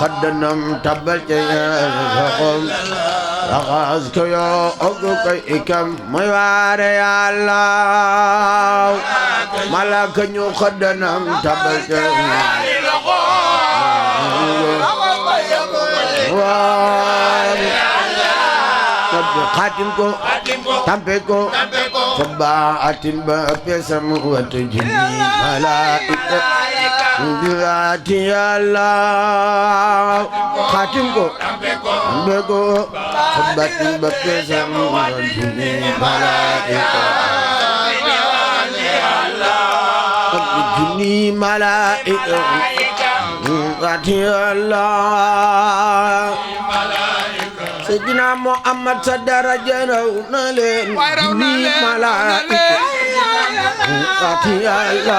xaddanam tabal ca xom raxas ko yoo ogu koy ikam mooy waare yàlla malaaka ñu xaddanam tabal ca xaatim ko tampe ko fa baatin ba pesam watu junni malaika ndiwaati yàlla xaatim ko tampe ko fa baatin ba pesam watu junni malaika junni malaika ndiwaati yàlla Seydina Muhammad sa daraja raw na leen junni malaika ati Yàlla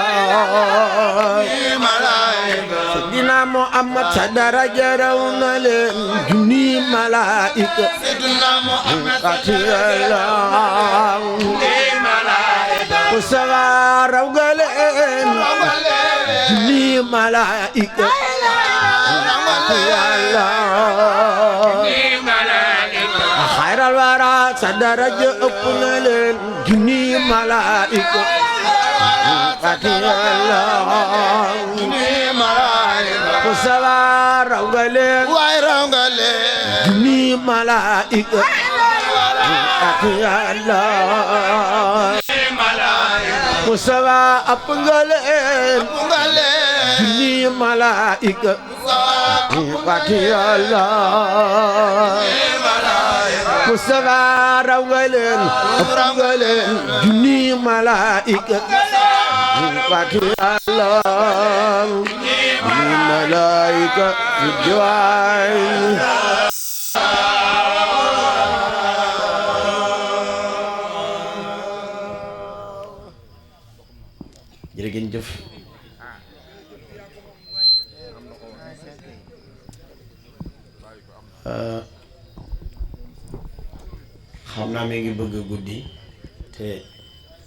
Seydina Muhammad sa daraja raw na leen junni malaika ati Yàlla ku saga raw ga leen junni malaika ati Yàlla xayral wara sa daraja ëpp na leen junni malaika ati Yàlla ku sawa raw nga leen junni malaika ati Yàlla ku sawa ëpp nga leen junni malaika ati Yàlla Mustafa raw nga leen ëpp nga leen junni malaika ati Yàlla junni malaika yu jooy jërë ngeen jëf xam naa mi ngi bëgg a guddi te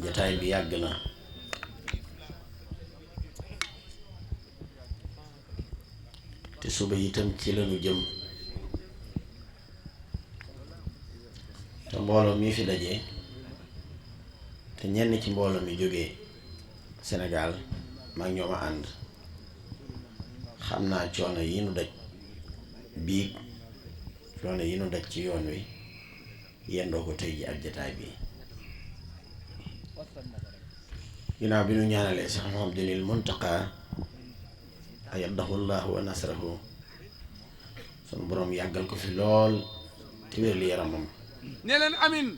jotaay bi yàgg na te suba itam ci lañu jëm te mbooloo mi fi daje te ñenn ci mbooloo mi jógee Sénégal mag ñooma ànd xam naa coono yi nu daj biig coono yi nu daj ci yoon wi yendoo ko tey ji ak jataay bi ginnaaw bi nu ñaanalee Cheikh Mouhamadoul Mountakha ayyadahu llahu wa nasrahu sunu boroom yàggal ko fi lool te wér li yaramam ne leen amin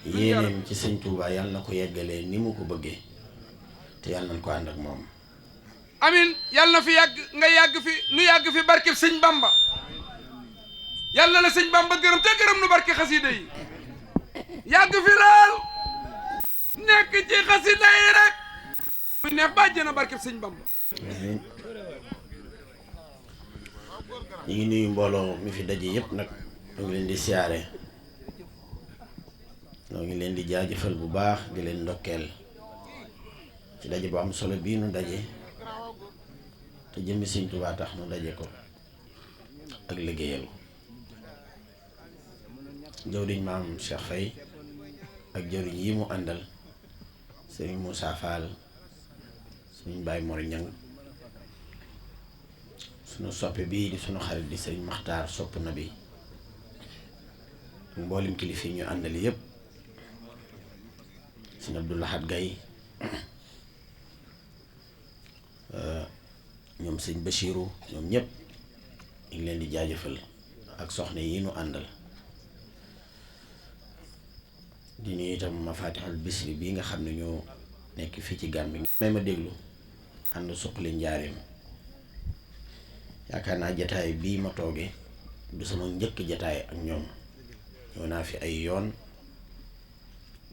yéeneem ci sëñ Touba yàlla na ko yeggalee ni mu ko bëggee te yàlla nañ ko ànd ak moom amin yàlla na fi yàgg nga yàgg fi nu yàgg fi barkeb sëñ Bamba yàlla na la sëñ Bamba gërëm te gërëm nu barke xasida yi yàgg fi lool nekk ci xasida yi rek muy neex bàjjee na barkeb sëñ Bamba amiin ñu ngi nuyu mbooloo mi fi daje yépp nag ñu ngi leen di siyaare ñoo ngi leen di jaajëfal bu baax di leen ndokkeel ci daje bu am solo bii nu daje te jëmmi Sëñ Tuubaa tax nu daje ko ak liggéeyal jawriñ maam Cheikh Faye ak jawriñ yi mu àndal sëriñ Moussa Fall sëriñ Baye Mor Ñang sunu soppe bii di sunu xarit di sëriñ Maxtaar sopp na bi mboolem kilifa yi ñu àndal yépp sëriñ Abdou Lahad Gaye ñoom sëñ Bachiru ñoom ñëpp ñu ngi leen di jaajëfal ak soxna yi nu àndal di nuyu itam Mafatihul Bichri bii nga xam ne ñoo nekk fii ci Gàmbi may ma déglu ànd suqali njaareem yaakaar naa jataay bii ma toogee du sama njëkk jataay ak ñoom ñëw naa fi ay yoon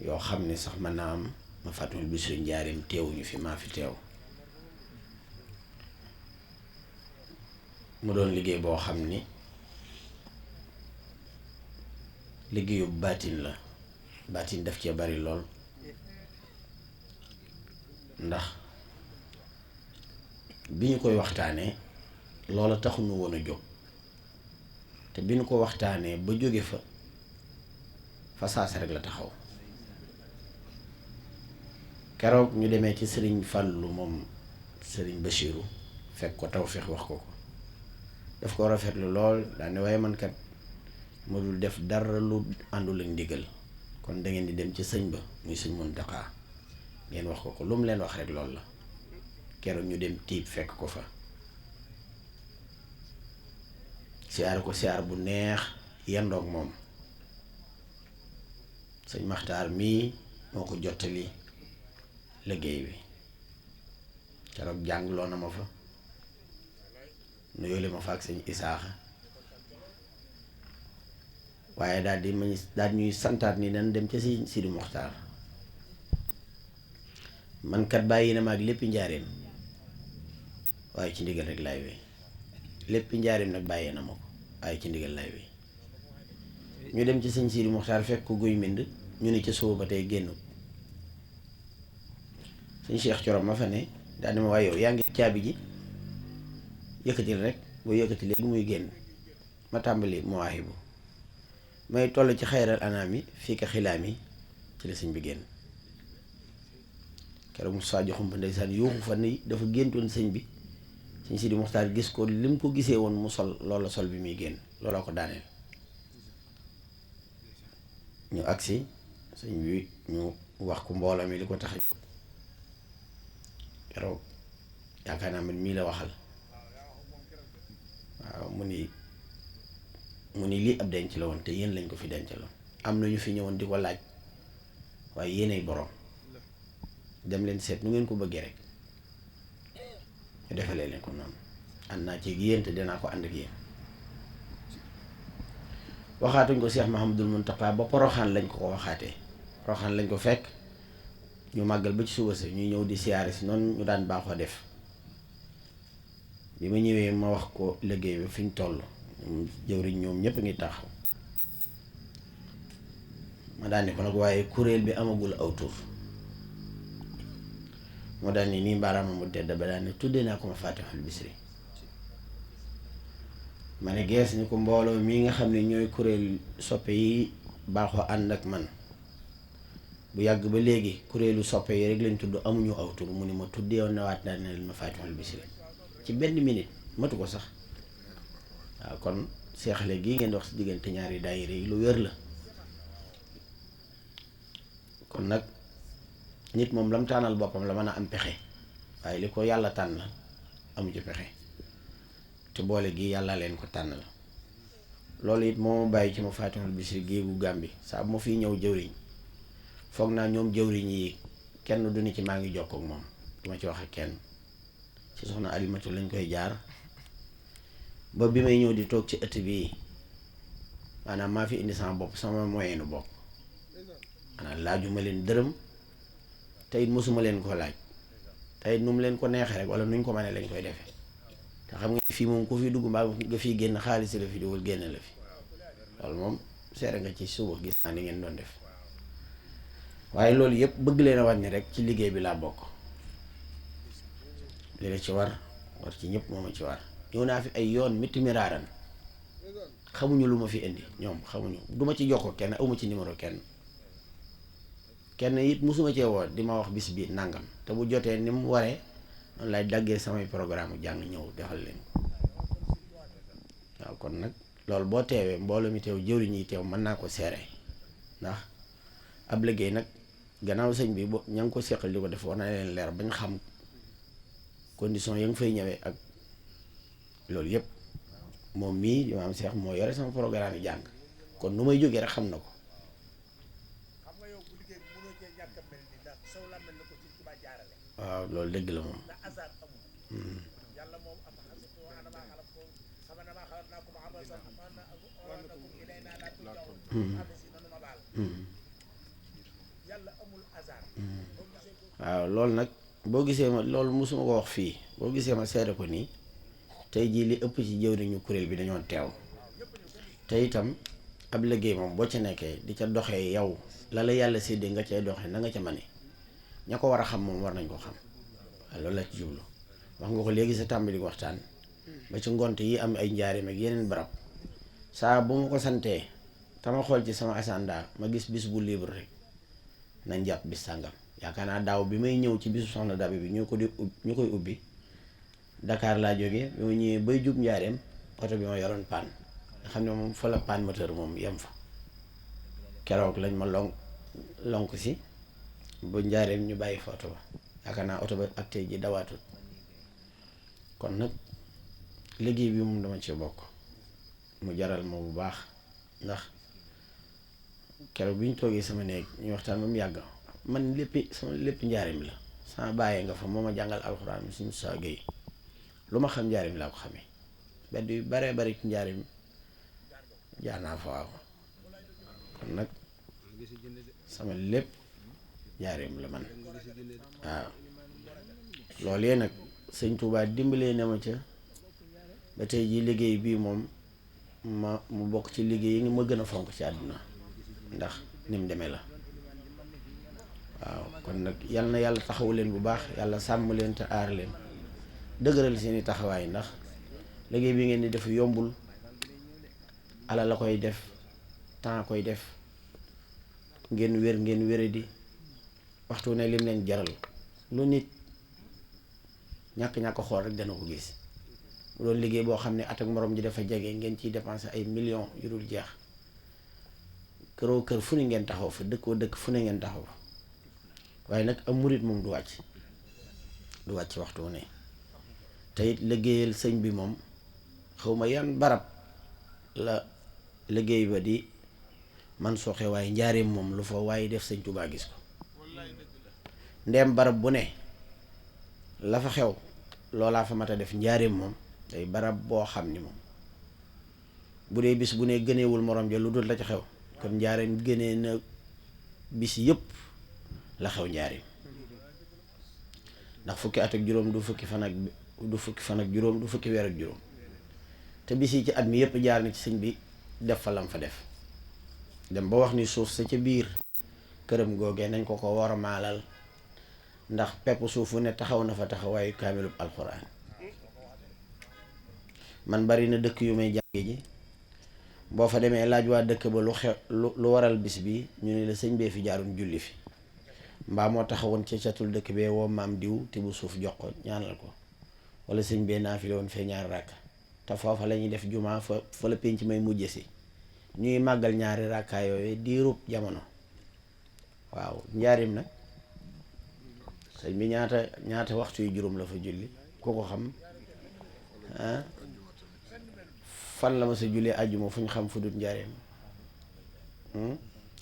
yoo xam ne sax mën naa am Mafatihul Bichri njaareem teewuñu fi maa fi teew mu doon liggéey boo xam ni liggéeyu baatin la baatin daf cee bari lool ndax bi ñu koy waxtaanee loola taxuñu woon a jóg te bi ñu ko waxtaanee ba jóge fa saasa rek la taxaw keroog ñu demee ci sëriñ Fàllu moom sëriñ Bachiru fekk ko Tawfeex wax ko daf ko rafetlu lool daane waaye man kat ma dul def dara lu àndul ak ndigal kon da ngeen di dem ci sëñ ba muy sëñ Muntaxa ngeen wax ko lu mu leen wax rek loolu la keroog ñu dem tiib fekk ko fa siyaar ko siyaar bu neex yendoog moom sëñ Maxtaar mii moo ko jottali liggéey bi keroog jàngloo na ma fa nuyoo li ma fa ak sëñ Isaaxa waaye daal ñuy santaat ni dañ dem ca si Sidi Muxtaar man kat bàyyi na ma ak lépp njaareem waaye ci ndigal rek laay wéy lépp njaareem nag bàyyee na ma ko waaye ci ndigal laay wéy ñu dem ci sëñ Sidi Muxtaar fekk ko guy mbind ñu ne ca suba ba tey génn sëñ Cheikh Corom ma fa ne daal di ma waaye yow yaa ngi caabi ji yëkkatil rek boo yëkkati léegi muy génn ma tàmbali Mawaahibu may toll ci xayral anaami fii ka xilaami ci la sëñ bi génn keroog Moussa Joxum ba ndeysaan yuuxu fa ni dafa géntoon sëñ bi sëñ Sidi Muxtaar gis ko lim ko gisee woon mu sol loola sol bi muy génn looloo ko daaneel ñu agsi sëñ bi ñu wax ko mbooloo mi li ko tax keroog yaakaar naa man mii la waxal waaw mu ni lii ab denc la woon te yéen lañ ko fi dencaloon am na ñu fi ñëwoon di ko laaj waaye yéenay borom dem leen seet nu ngeen ko bëggee rek ñu defalee leen ko noonu ànd naa ci yéen te dinaa ko ànd ak yéen waxaatuñ ko Cheikh Mouhamadoul Mountakha ba Poroxaan lañ ko waxaatee Poroxaan lañ ko fekk ñu màggal ba ci suba si ñuy ñëw di siyaare si noonu ñu daan baaxoo def bi ma ñëwee ma wax ko liggéey bi fi ñu toll jëwriñ ñoom ñëpp ngi taxaw ma daan ne ko nag waaye kuréel bi amagul aw tur moo daan ni nii mbaaraama mu tedd ba daan ne tuddee naa ko Mafatihul Bichri ma ne gees ni ko mbooloo mii nga xam ne ñooy kuréel soppe yi baaxoo ànd ak man bu yàgg ba léegi kuréelu soppe yi rek lañ tudd amuñu aw tur mu ni ma tuddee woon na waat naa ne leen ma Faatihul Bichri ci benn minute matu ko sax waaw kon seexale gii ngeen di wax si diggante ñaari daayira yi lu wér la kon nag nit moom lam tànnal boppam la mën a am pexe waaye li ko yàlla tànn amu ci pexe te boole gi yàlla leen ko tànn la loolu it moo ma bàyyi ci ma Faatihul Bichri géegu Gàmbi saa bu ma fiy ñëw jëwriñ foog naa ñoom jëwriñ yi kenn du ni ci maa ngi jokkoo ak moom duma ci wax ak kenn ci soxna Alimatu lañ koy jaar ba bi may ñëw di toog ci ëtt bii maanaam maa fi indi sama bopp sama moyenu bopp maanaam laajuma leen dërëm te it mosuma leen ko laaj te it nu mu leen ko neexee rek wala nuñ ko mënee lañ koy defee te xam nga fii moom ku fi dugg mbaa nga fiy génn xaalis la fi dugal génn la fi loolu moom seere nga ci suba gis naa ni ngeen doon def waaye loolu yëpp bëgg leen a wàññi rek ci liggéey bi laa bokk li la ci war ci ñëpp moo ma ci war ñëw naa fi ay yoon métti miraaran xamuñu lu ma fi indi ñoom xamuñu duma ci jokkoo kenn awma ci numéro kenn it musuma cee woo di ma wax bis bi nangam te bu jotee ni mu waree noonu lay daggee samay programme jàng ñëw defal leen ko waaw kon nag loolu boo teewee mbooloo mi teew jëwriñ yi teew mën naa ko seere ndax ab liggéey nag gannaaw sëñ bi bo ña ngi ko seqal di ko def war na leen leer bañ xam condition ya nga fay ñëwee ak loolu yëpp moom mii di maam Seex moo yore sama programme yi jàng kon nu may jógee rek xam na ko waaw loolu dëgg la moom waaw loolu nag boo gisee ma loolu mosuma ko wax fii boo gisee ma seede ko nii tey jii li ëpp ci jëwriñu kuréel bi dañoo teew te itam ab liggéey moom boo ca nekkee di ca doxee yow la la yàlla séddee nga cay doxee na nga ca mane ña ko war a xam moom war nañ ko xam waaw loolu la ci jublu wax nga ko léegi sa tàmbali waxtaan ba ci ngont yi am ay njaareem ak yeneen barab saa bu ma ko santee tama xool ci sama asanda ma gis bis bu libre rek nañ jàpp bis sàngam yaakaar naa daaw bi may ñëw ci bisu soxna Dabi bi ñu koy ubbi Dakar laa jógee bi ma ñëwee bay jub njaareem oto bi ma yoroon paan nga xam ne moom fa la paan moteur moom yem fa keroog lañ ma lonk si ba njaareem ñu bàyyi fa oto ba yaakaar naa oto ba ak tey ji dawaatut kon nag liggéey bi moom dama ci bokk mu jaral ma bu baax ndax keroog bi ñu toogee sama néeg ñu waxtaan ba mu yàgg man lépp njaareem la sama bàyyee nga fa moo ma jàngal alxuraan mi suñu saa géey lu ma xam njaareem laa ko xamee bedd yu baree bari ci njaareem jaar naa fa waaw kon nag sama lépp njaareem la man waaw loolee nag sëñ Tuubaa dimbalee na ma ca ba tey ji liggéey bii moom mu bokk ci liggéey yi nga ma gën a fonk ci àdduna ndax ni mu demee la waaw kon nag yal na yàlla taxawu leen bu baax yàlla sàmm leen te aar leen dëgëral seeni taxawaay ndax liggéey bi ngeen di def yombul ala la koy def temps koy def ngeen wéradi waxtu ne lim leen jaral lu nit ñàkk xool rek dana ko gis mu doon liggéey boo xam ne at ak morom ji dafa jege ngeen ciy dépensé ay millions yu dul jeex këroo kër fu ne ngeen taxaw fa dëkkoo dëkk fu ne ngeen taxaw fa waaye nag am murit moom du wàcc waxtu ne te it liggéeyal sëñ bi moom xawma yan barab la liggéey ba di man soxe waaye njaareem moom lu fa waaye def sëñ Tuubaa gis ko ndeem barab bu ne la fa xew loolaa fa mat a def njaareem moom day barab boo xam ni moom bu dee bis bu ne gëneewul morom ja lu dul la ca xew kon njaareem gënee na bis yëpp la xew njaareem ndax fukki at ak juróom du fukki fan ak juróom du fukki weer ak juróom te bis yi ci at mi yëpp jaar na ci sëñ bi def fa lam fa def dem ba wax ni suuf sa ca biir këram googee nañ ko war a maalal ndax pepp suuf fu ne taxaw na fa taxawaayu kaamilub alxuraan man bari na dëkk yu may jànge ji boo fa demee laaj waa dëkk ba lu waral bis bi ñu ne la sëñ bee fi jaaroon julli fi mbaa moo taxawoon ca catul dëkk bee woo maam diw te bu suuf jox ko ñaanal ko wala sëñ bee naafile woon fee ñaari ràkk te foofa la ñuy def jumaa fa la pénc may mujje si ñuy màggal ñaari ràkkaa yooyu diirub jamono waaw njaarim nag sëñ bi ñaata waxtu yu juróom la fa julli ku ko xam fan la ma sa jullee àjjuma fu ñu xam fu dut njaarim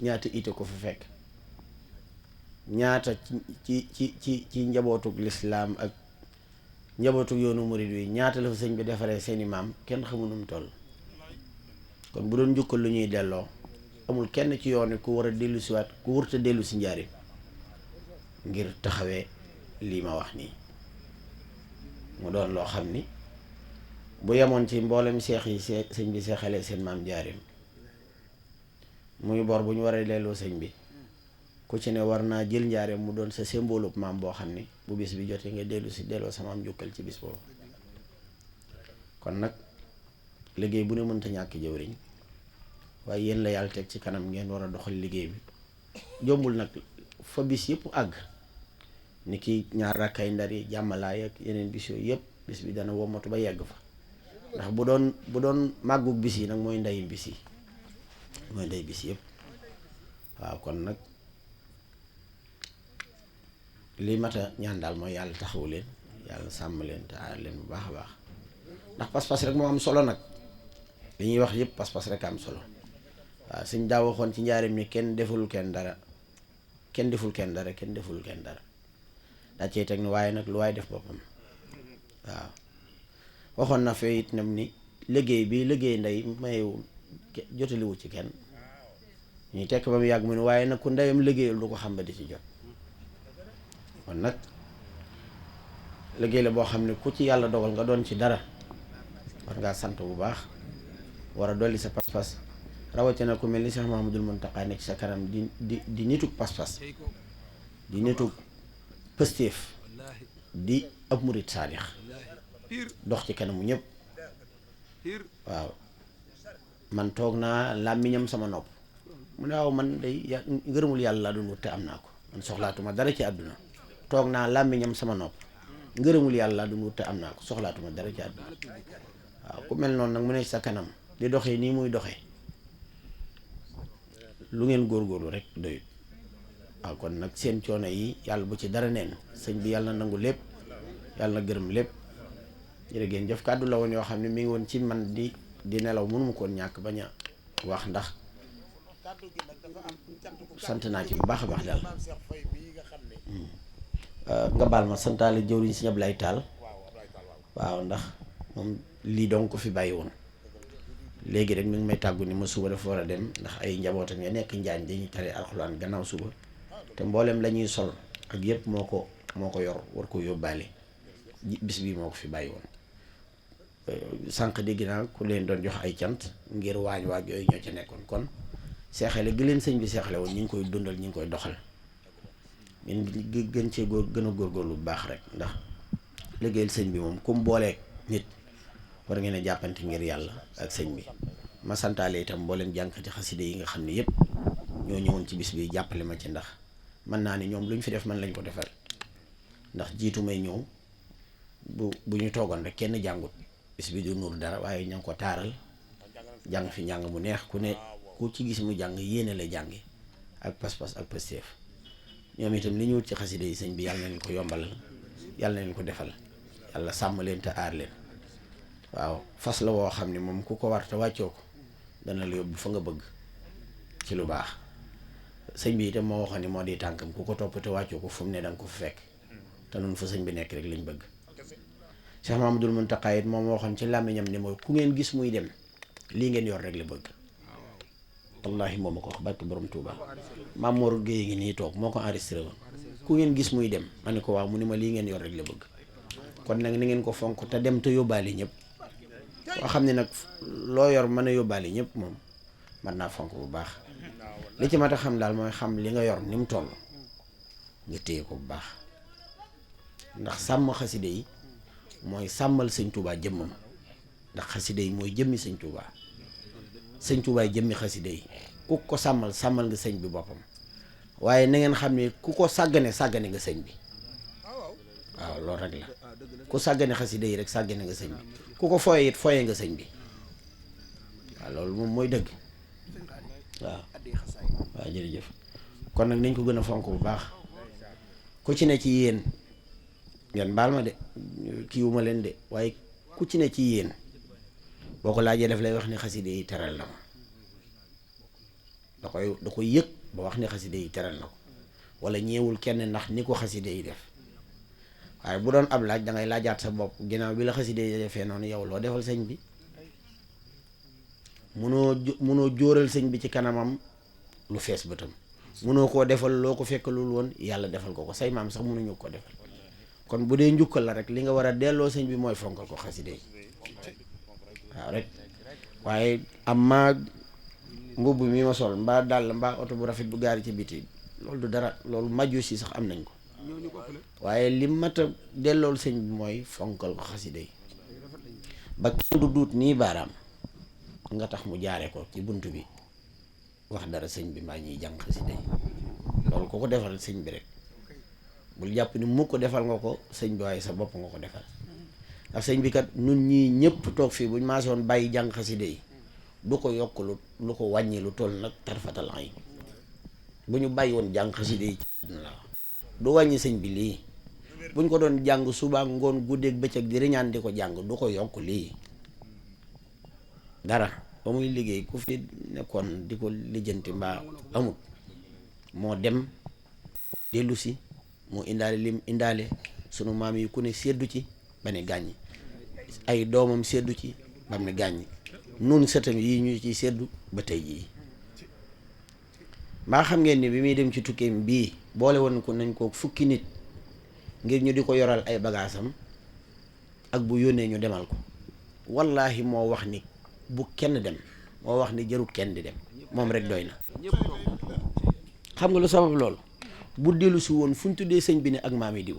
ñaata ite ko fa fekk ñaata ci njabootug lislaam ak njabootug yoonu murid wi ñaata la fa sëñ bi defaree seeni maam kenn xamul nu mu toll kon bu doon njukkal lu ñuy delloo amul kenn ci yoon wi ku war a dellu si waat ku wërta dellu si njaarim ngir taxawee lii ma wax nii mu doon loo xam ni bu yemoon ci mboolem seex yi sëñ bi seexalee seen maam njaarim muy bor bu ñu war a delloo sëñ bi ku ci ne war naa jël njaareem mu doon sa symbole maam boo xam ni bu bis bi jotee nga delloo sa maam jukkal ci bis boobu kon nag liggéey bu ne mënta ñàkk jëwriñ waaye yéen la yàlla teg ci kanam ngeen war a doxal liggéey bi jombul nag fa bis yëpp àgg ni ki ñaar rakkay ndar yi jàmmalaay ak yeneen bis yooyu yëpp bis bi dana womatu ba yegg fa ndax bu doon màggug bis yi nag mooy ndeyu bis yi mooy ndey bis yëpp waaw kon nag li mata ñaan daal mooy yàlla taxawu leen yàlla sàmm leen te aar leen bu baax a baax ndax pas-pas rek moo am solo nag li ñuy wax yëpp pas-pas rek am solo waaw suñ daa waxoon ci njaarim ni kenn deful kenn dara kenn deful kenn dara kenn deful kenn dara daa cey teg ni waaye nag lu waaye def boppam waaw waxoon na fee it nam ni liggéey bi liggéey ndey mayewul jotaliwu ci kenn ñuy tekk ba mu yàgg mu ne waaye nag ku ndeyam liggéeyul du ko xam ba di ci jot kon nag liggéey la boo xam ne ku ci yàlla dogal nga doon ci dara war ngaa sant bu baax war a dolli sa pas-pas rawatina ku mel ni Cheikh Mahamadul Muntaqa nekk sa kanam di nitug pas-pas di nitug pëstéef di ab murit saalix dox ci kanamu ñëpp waaw man toog naa làmmiñam sama nopp mu ne waaw man day ngërëmul yàlla laa doon wut te am naa ko man soxlaatuma dara ci àdduna toog naa làmmiñam sama nopp ngërëmul yàlla laa doon wut te am naa ko soxlaatuma dara ci àdduna waaw ku mel noonu nag mu ne sa kanam di doxee nii muy doxee lu ngeen góorgóorlu rek doyut waaw kon nag seen coono yi yàlla bu ci dara neen sëñ bi yàlla na nangu lépp yàlla na gërëm lépp jërë ngeen jëf kàddu la woon yoo xam ne mi ngi woon ci man di nelaw mënuma koon ñàkk bañ a wax ndax sant naa ci bu baax a baax daal nga baal ma santaale jëwriñ si ñëpp lay taal waaw ndax moom lii donc ko fi bàyyi woon léegi rek mi ngi may tàggu ni ma suba dafa war a dem ndax ay njabootam ya nekk njaañ dañuy tare alxuraan gannaaw suba te mboolem la ñuy sol ak yëpp moo ko yor war ko yóbbaale bis bii moo ko fi bàyyi woon sànq dégg naa ku leen doon jox ay cant ngir waaj yooyu ñoo ci nekkoon kon seexale gi leen sëñ bi seexale woon ñu ngi koy dundal ñu ngi koy doxal ñun gën cee gën a góorgóorlu bu baax rek ndax liggéeyal sëñ bi moom comme booleeg nit war ngeen a jàppante ngir yàlla ak sëñ bi ma santaale itam mbooleem jànkati xaside yi nga xam ne yëpp ñoo ñëwoon ci bis bi jàppale ma ci ndax mën naa ni ñoom lu ñu fi def man lañ ko defal ndax jiitu may ñëw bu ñu toogoon rek kenn jàngut bis bi du nuur dara waaye ña ngi ko taaral jàng fi njàng mu neex ku ne ku ci gis mu jàng yéene la jàngi ak pas-pas ak pësteef ñoom itam li ñu wut ci xaside yi sëñ bi yàlla na leen ko yombalal yàlla na leen ko defal yàlla sàmm leen te aar leen waaw fas la woo xam ne moom ku ko war te wàccoo ko dana la yóbbu fa nga bëgg ci lu baax sëñ bi itam moo waxoon ni moo di tànkam ku ko topp te wàccoo ko fu mu ne danga ko fa fekk te noonu fa sëñ bi nekk rek lañ bëgg Cheikh Mahamadul Muntaqa it moom waxoon ci làmmiñam ni mooy ku ngeen gis muy dem lii ngeen yor rek la bëgg wallahi moom ma ko wax barke borom Touba Maam Mor Gueye ngi nii toog moo ko enregistré woon ku ngeen gis muy dem ma ne ko waaw mu ni ma lii ngeen yor rek la bëgg kon nag ni ngeen ko fonk te dem te yóbbaale ñëpp koo xam ne nag loo yor mën a yóbbaale ñëpp moom mën naa fonk bu baax li ci mat a xam daal mooy xam li nga yor ni mu toll nga téye ko bu baax ndax sàmm xaside yi mooy sàmmal sëñ Touba jëmmam ndax xaside yi mooy jëmmi sëñ Touba sëñ Touba jëmmi xaside yi ku ko sàmmal nga sëñ bi boppam waaye na ngeen xam ne ku ko sàggane sàggane nga sëñ bi waaw loolu rek la ku sàggane xasida yi rek sàggane nga sëñ bi ku ko foye it foye nga sëñ bi waaw loolu moom mooy dëgg waaw waaw jërëjëf kon nag nañ ko gën a fonk bu baax ku ci ne ci yéen ngeen baal ma de kiiwuma leen de waaye ku ci ne ci yéen boo ko laajee daf lay wax ne xasida yi teral na ma da koy yëg ba wax ne xasida yi teral na ko wala ñeewul kenn ndax ni ko xasida yi def waaye bu doon ab laaj da ngay laajaat sa bopp ginnaaw bi la xasida yi defee noonu yow loo defal sëñ bi munoo jóoral sëñ bi ci kanamam lu fees bëtam munoo koo defal loo ko fekkalul woon yàlla defal ko say maam sax munuñu ko defal kon bu dee njukkal la rek li nga war a delloo sëñ bi mooy fonkal ko xasida yi waaw rek waaye am maa mbubb mi ma sol mbaa dàll mbaa oto bu rafet bu gaari ci biti loolu du dara loolu majju si sax am nañ ko waaye li mat a dellool sëñ bi mooy fonkal ko xasida yi ba kenn du duut nii baaraam nga tax mu jaare ko ci bunt bi wax dara sëñ bi mbaa ñuy jàng xasida yi loolu ko defal sëñ bi rek bul jàpp ni mu ko defal nga ko sëñ bi waaye sa bopp nga ko defal ndax sëñ bi kat nun ñii ñëpp toog fii buñ maasoon bàyyi jàng xasida yi du ko yokk lu ko wàññi lu toll nag tarfatal ay bu ñu bàyyi woon jàng xasida yi la du wàññi sëñ bi lii buñ ko doon jàng suba ngoon guddeeg bëccëg di riñaan di ko jàng du ko yokk lii dara ba muy liggéey ku fi nekkoon di ko lijjanti mbaa amut moo dem dellu si moo indaale lim indaale sunu maam yi ku ne seddu ci ba ne gàññi ay doomam seddu ci ba ne gàññi nun sëtam yi ñu ci seddu ba tey jii mbaa xam ngeen ni bi muy dem ci tukkeem bii boole woon ko nañ ko fukki nit ngir ñu di ko yoral ay bagaasam ak bu yónnee ñu demal ko wallaahi moo wax ni bu kenn dem moo wax ni jarut kenn di dem moom rek doy na xam nga lu sabab loolu bu dellu si woon fu ñu tuddee sëñ bi ne ak maam yi diw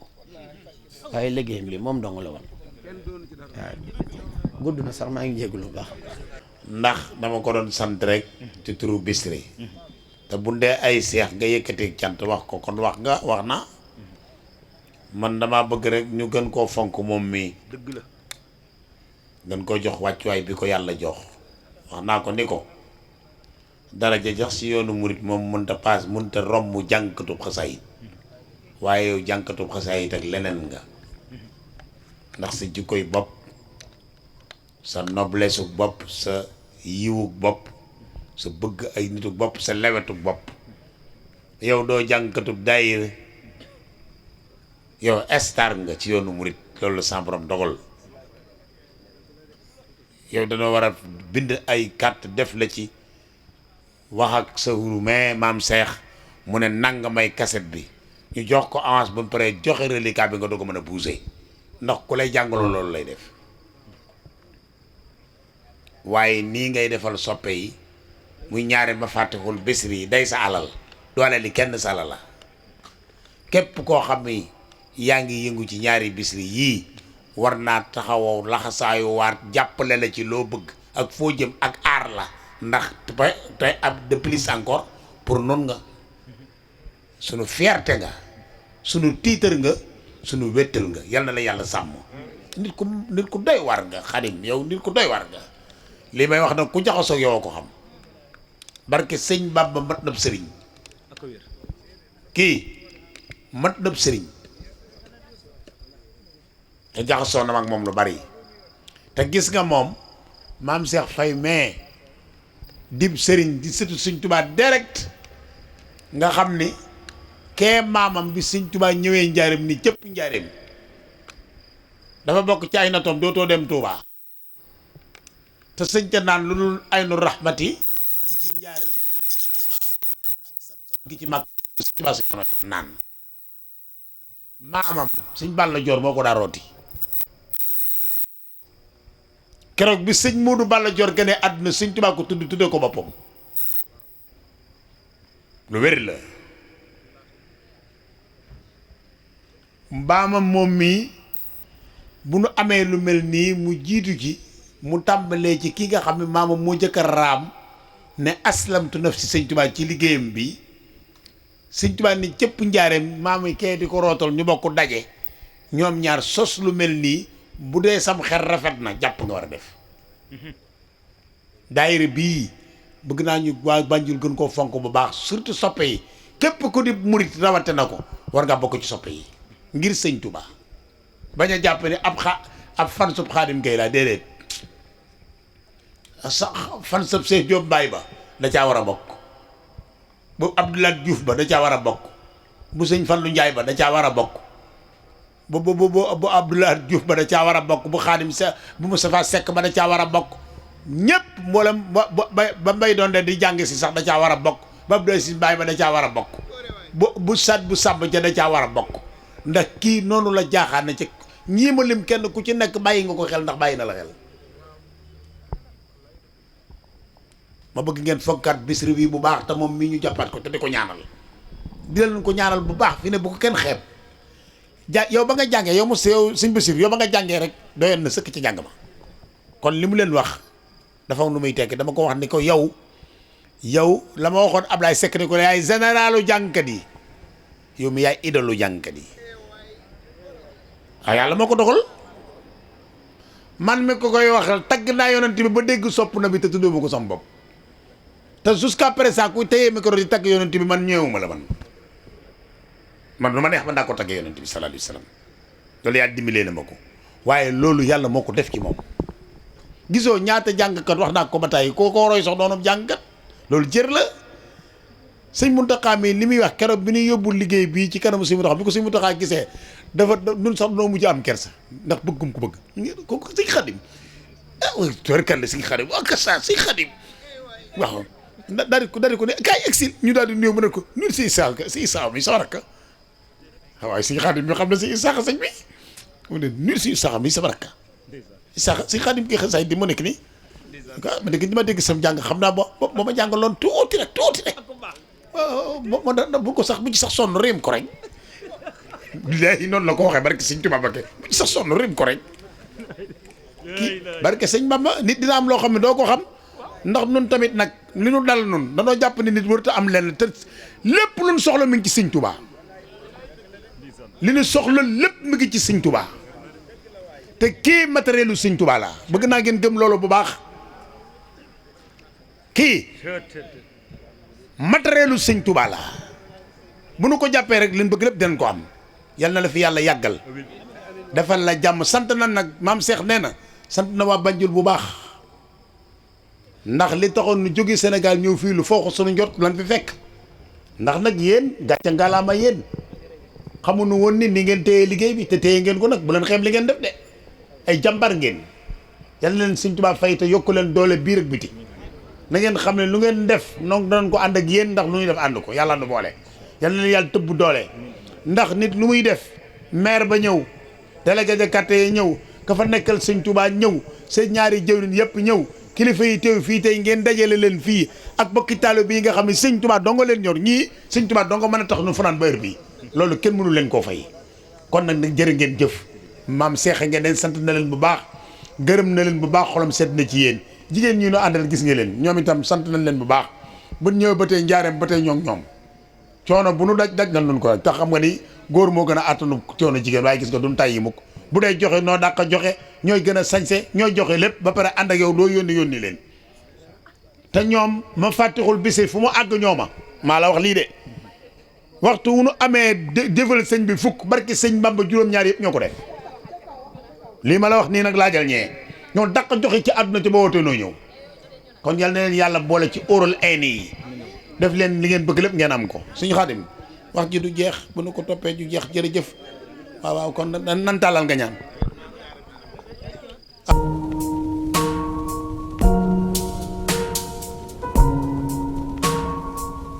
waaye liggéeyam bi moom dong la woon waaw gudd na sax maa ngi jégalu lu baax ndax dama ko doon sant rek ci turu Bichri te bu dee ay seex nga yëkkati cant wax ko kon wax na man dama bëgg rek ñu gën koo fonk moom mii dëgg la gën ko jox wàccuwaay bi ko yàlla jox wax naa ko ni ko daraja jox si yoonu murit moom mënta romb jànkatub xasaayit waaye yow jànkatub xasaayit ak leneen nga ndax sa jikkoy bopp sa noblesse bopp sa yiwuk bopp sa bëgg ay nituk bopp sa lewetuk bopp yow doo jànkatub daayira yow star nga ci yoonu murit loolu la sa borom dogal yow danoo war a bind ay carte def la ci wax ak sa mais maam Seex mu ne nanga may kaset bi ñu jox ko avance ba mu paree joxe reliquat bi nga doog a mën a buuse ndax ku lay jàngaloo loolu lay def waaye nii ngay defal soppe yi muy ñaari ma fàttexul Bichri yi day sa alal doole li kenn sa alal la képp koo xam ni yaa ngi yëngu ci ñaari Bichri yii war naa taxawoo laxasaayu waat jàppale la ci loo bëgg ak foo jëm ak aar la ndax te ab de plus encore pour noonu nga sunu fierté nga sunu tiitar nga sunu wéttal nga yal na la yàlla sàmm nit ku doy war nga Xadim yow nit ku doy war nga li may wax nag ku jaxasoo yow ko xam barke sëñ Bamba mat nab sëriñ kii mat nab sëriñ te jaxasoo na mag moom lu bari te gis nga moom maam Cheikh Faye mais dib sëriñ di sëtu Sëñ Tuubaa direct nga xam ni kee maamam bi Sëñ Tuubaa ñëwee njaareem ni cëpp njaareem dafa bokk ci ay natoom dootoo dem Tuubaa te sëñ ca naan lu dul aynu rahmati gi ci njaareem gi ci Tuubaa ak sam-sam gi ci mag Sëñ Tuubaa si naan maamam Sëñ Balla Joor moo ko daa rooti keroog bi sëñ Moodu Balla Joor gane àdduna Sëñ Tuubaa ko tudde ko boppam lu wér la mbaamam moom mii bu nu amee lu mel nii mu jiitu ci mu tàmbalee ci kii nga xam ne maamam moo jëkk a raam ne aslamtu nafsi Sëñ Tuubaa ci liggéeyam bi sëñ Tuubaa ni cëpp njaareem maam yi kee di ko rootal ñu bokk daje ñoom ñaar sos lu mel nii bu dee sam xel rafet na jàpp nga war a def daayira bii bëgg naa ñu waa Banjul gën koo fonk bu baax surtout soppe yi képp ku di murit rawate na ko war nga bokk ci soppe yi ngir sëñ Tuubaa bañ a jàpp ne ab fan sub Xaadim Gay laa déedéet sa fan sub Seex Jóob Baay ba da caa war a bokk bu Abdoulaye Diouf ba da caa war a bokk bu sëñ Fallu Njaay ba da caa war a bokk bu Abdoulaye Diouf ba da caa war a bokk bu Xaadim sa bu Moustapha Seck ba da caa war a bokk ñépp mboolem ba mbay doon de di jàng si sax da caa war a bokk ba Abdoulaye Si Baay ba da caa war a bokk bu sàbb ca da caa war a bokk ndax kii noonu la jaaxaan na ci ñii ma lim kenn ku ci nekk bàyyi nga ko xel ndax bàyyi na la xel ma bëgg ngeen fogkat Bichri bi bu baax te moom mii ñu jàppaat ko te di ko ñaanal di leen ko ñaanal bu baax fi ne bu ko kenn xeeb yow ba nga jàngee yow sëñ Bichri yow ba nga jàngee rek doyoon na sëkk ci jàng ma kon li mu leen wax dafa am lu muy tekki dama ko wax ni ko yow la ma waxoon Ablaye Seck ni ko yaay généralu jàngkat yi yow mi yaay idolu jàngkat yi waaw yàlla moo ko dogal man mi ko koy waxal tagg naa yonent bi ba dégg sopp na bi te tuddoo ma ko sama bopp te jusqu'à présent ku téye micro di tagg yonent bi man ñëwuma la man lu ma neex man daa ko tagg yonent bi sallallahu alayhi wa sallam loolu yàlla dimbalee na ma ko waaye loolu yàlla moo ko def ci moom gisoo ñaata jàngkat wax naa ko ba tey koo ko roy sax doonam jàngkat loolu jër la sëñ Muntaxa mi li muy wax keroog bi ñuy yóbbu liggéey bii ci kanamu sëñ Muntaxa bi ko sëñ Muntaxa gisee dafa nun sax noo mujj am kersa ndax bëggum ko bëgg kooku sëñ Xadim torkal la sëñ Xadim ak sa sëñ Xadim waaw daal di ko ne kaay exil ñu daal di néew mu ne ko nun si Isaa mi sama rakka waaye sëñ Xadim mi xam ne si Isaa sëñ bi mu ne nun si Isaa mi sama rakka Isaa sëñ Xadim ki xasaay di mu nekk nii ma dégg sam jàng xam naa ba ma jàngaloon tuuti rek bu ko sax bu ci sax sonn réem ko rek léegi noonu la ko waxee barke sëñ Tuubaa Mbakke bu ci sax sonn réem ko rek kii barke sëñ Bamba nit dina am loo xam ne doo ko xam ndax nun tamit nag li nu dal nun danoo jàpp ni nit warut a am lenn te lépp luñ soxla mi ngi ci sëñ Tuubaa li nu soxla lépp mi ngi ci sëñ Tuubaa te kii matérielu sëñ Tuubaa la bëgg naa ngeen gëm loolu bu baax kii matérielu sëñ Tuubaa la bu nu ko jàppee rek liñ bëgg lépp dinañ ko am yal na la fi yàlla yàggal defal la jàmm sant na nag maam Cheikh nee na sant na waa Banjul bu baax ndax li taxoon nu jóge Sénégal ñëw fii lu foofu suñu njot lan fi fekk ndax nag yéen gàcce ngalaama yéen xamuñu woon ni ngeen téye liggéey bi te téye ngeen ko nag bu leen xeeb li ngeen def de ay jàmbar ngeen yal na leen sëñ Tuubaa fay te yokku leen doole biir ak biti na ngeen xam ne lu ngeen def noonu danañ ko ànd ak yéen ndax lu ñuy def ànd ko yàlla nu boole yal na leen yàlla tëbb doole ndax nit lu muy def maire ba ñëw délégué de quartier yi ñëw ka fa nekkal sëñ Tuubaa ñëw seen ñaari jëwriñ yëpp ñëw kilifa yi teew fii tey ngeen dajale leen fii ak bokki taalibe yi nga xam ne sëñ Tuubaa dongo leen ñor ñii sëñ Tuubaa dongo mën a tax nu fanaan ba heure bii loolu kenn mënu leen koo fay kon nag jërë ngeen jëf maam Seex ngeen den sant na leen bu baax gërëm na leen bu baax xolam sedd na ci yéen jigéen ñi ñu àndal gis nga leen ñoom itam sant nañ leen bu baax bu ñëw ba tey njaareem ba tey ñoom coono bu nu daj nañ nun ko tax xam nga ni góor moo gën a àttanu coono jigéen waaye gis nga duñ tàyyi mukk bu dee joxe noo dàq joxe ñooy gën a sañse ñooy joxe lépp ba pare ànd ak yow doo yónni leen te ñoom ma fàttixul Bichri fu mu àgg ñooma maa la wax lii de waxtu wu nu amee dével sëñ bi fukk barki sëñ Bamba juróom-ñaar yëpp ñoo ko def lii ma la wax nii nag laajal ñee ñoo dàq joxe ci àdduna ci ba wootee noo ñëw kon yal na leen yàlla boole ci óoral ayni yi def leen li ngeen bëgg lépp ngeen am ko suñu Xaadim wax ji du jeex bu nu ko toppee du jeex jërëjëf waaw kon nan tàllal nga ñaan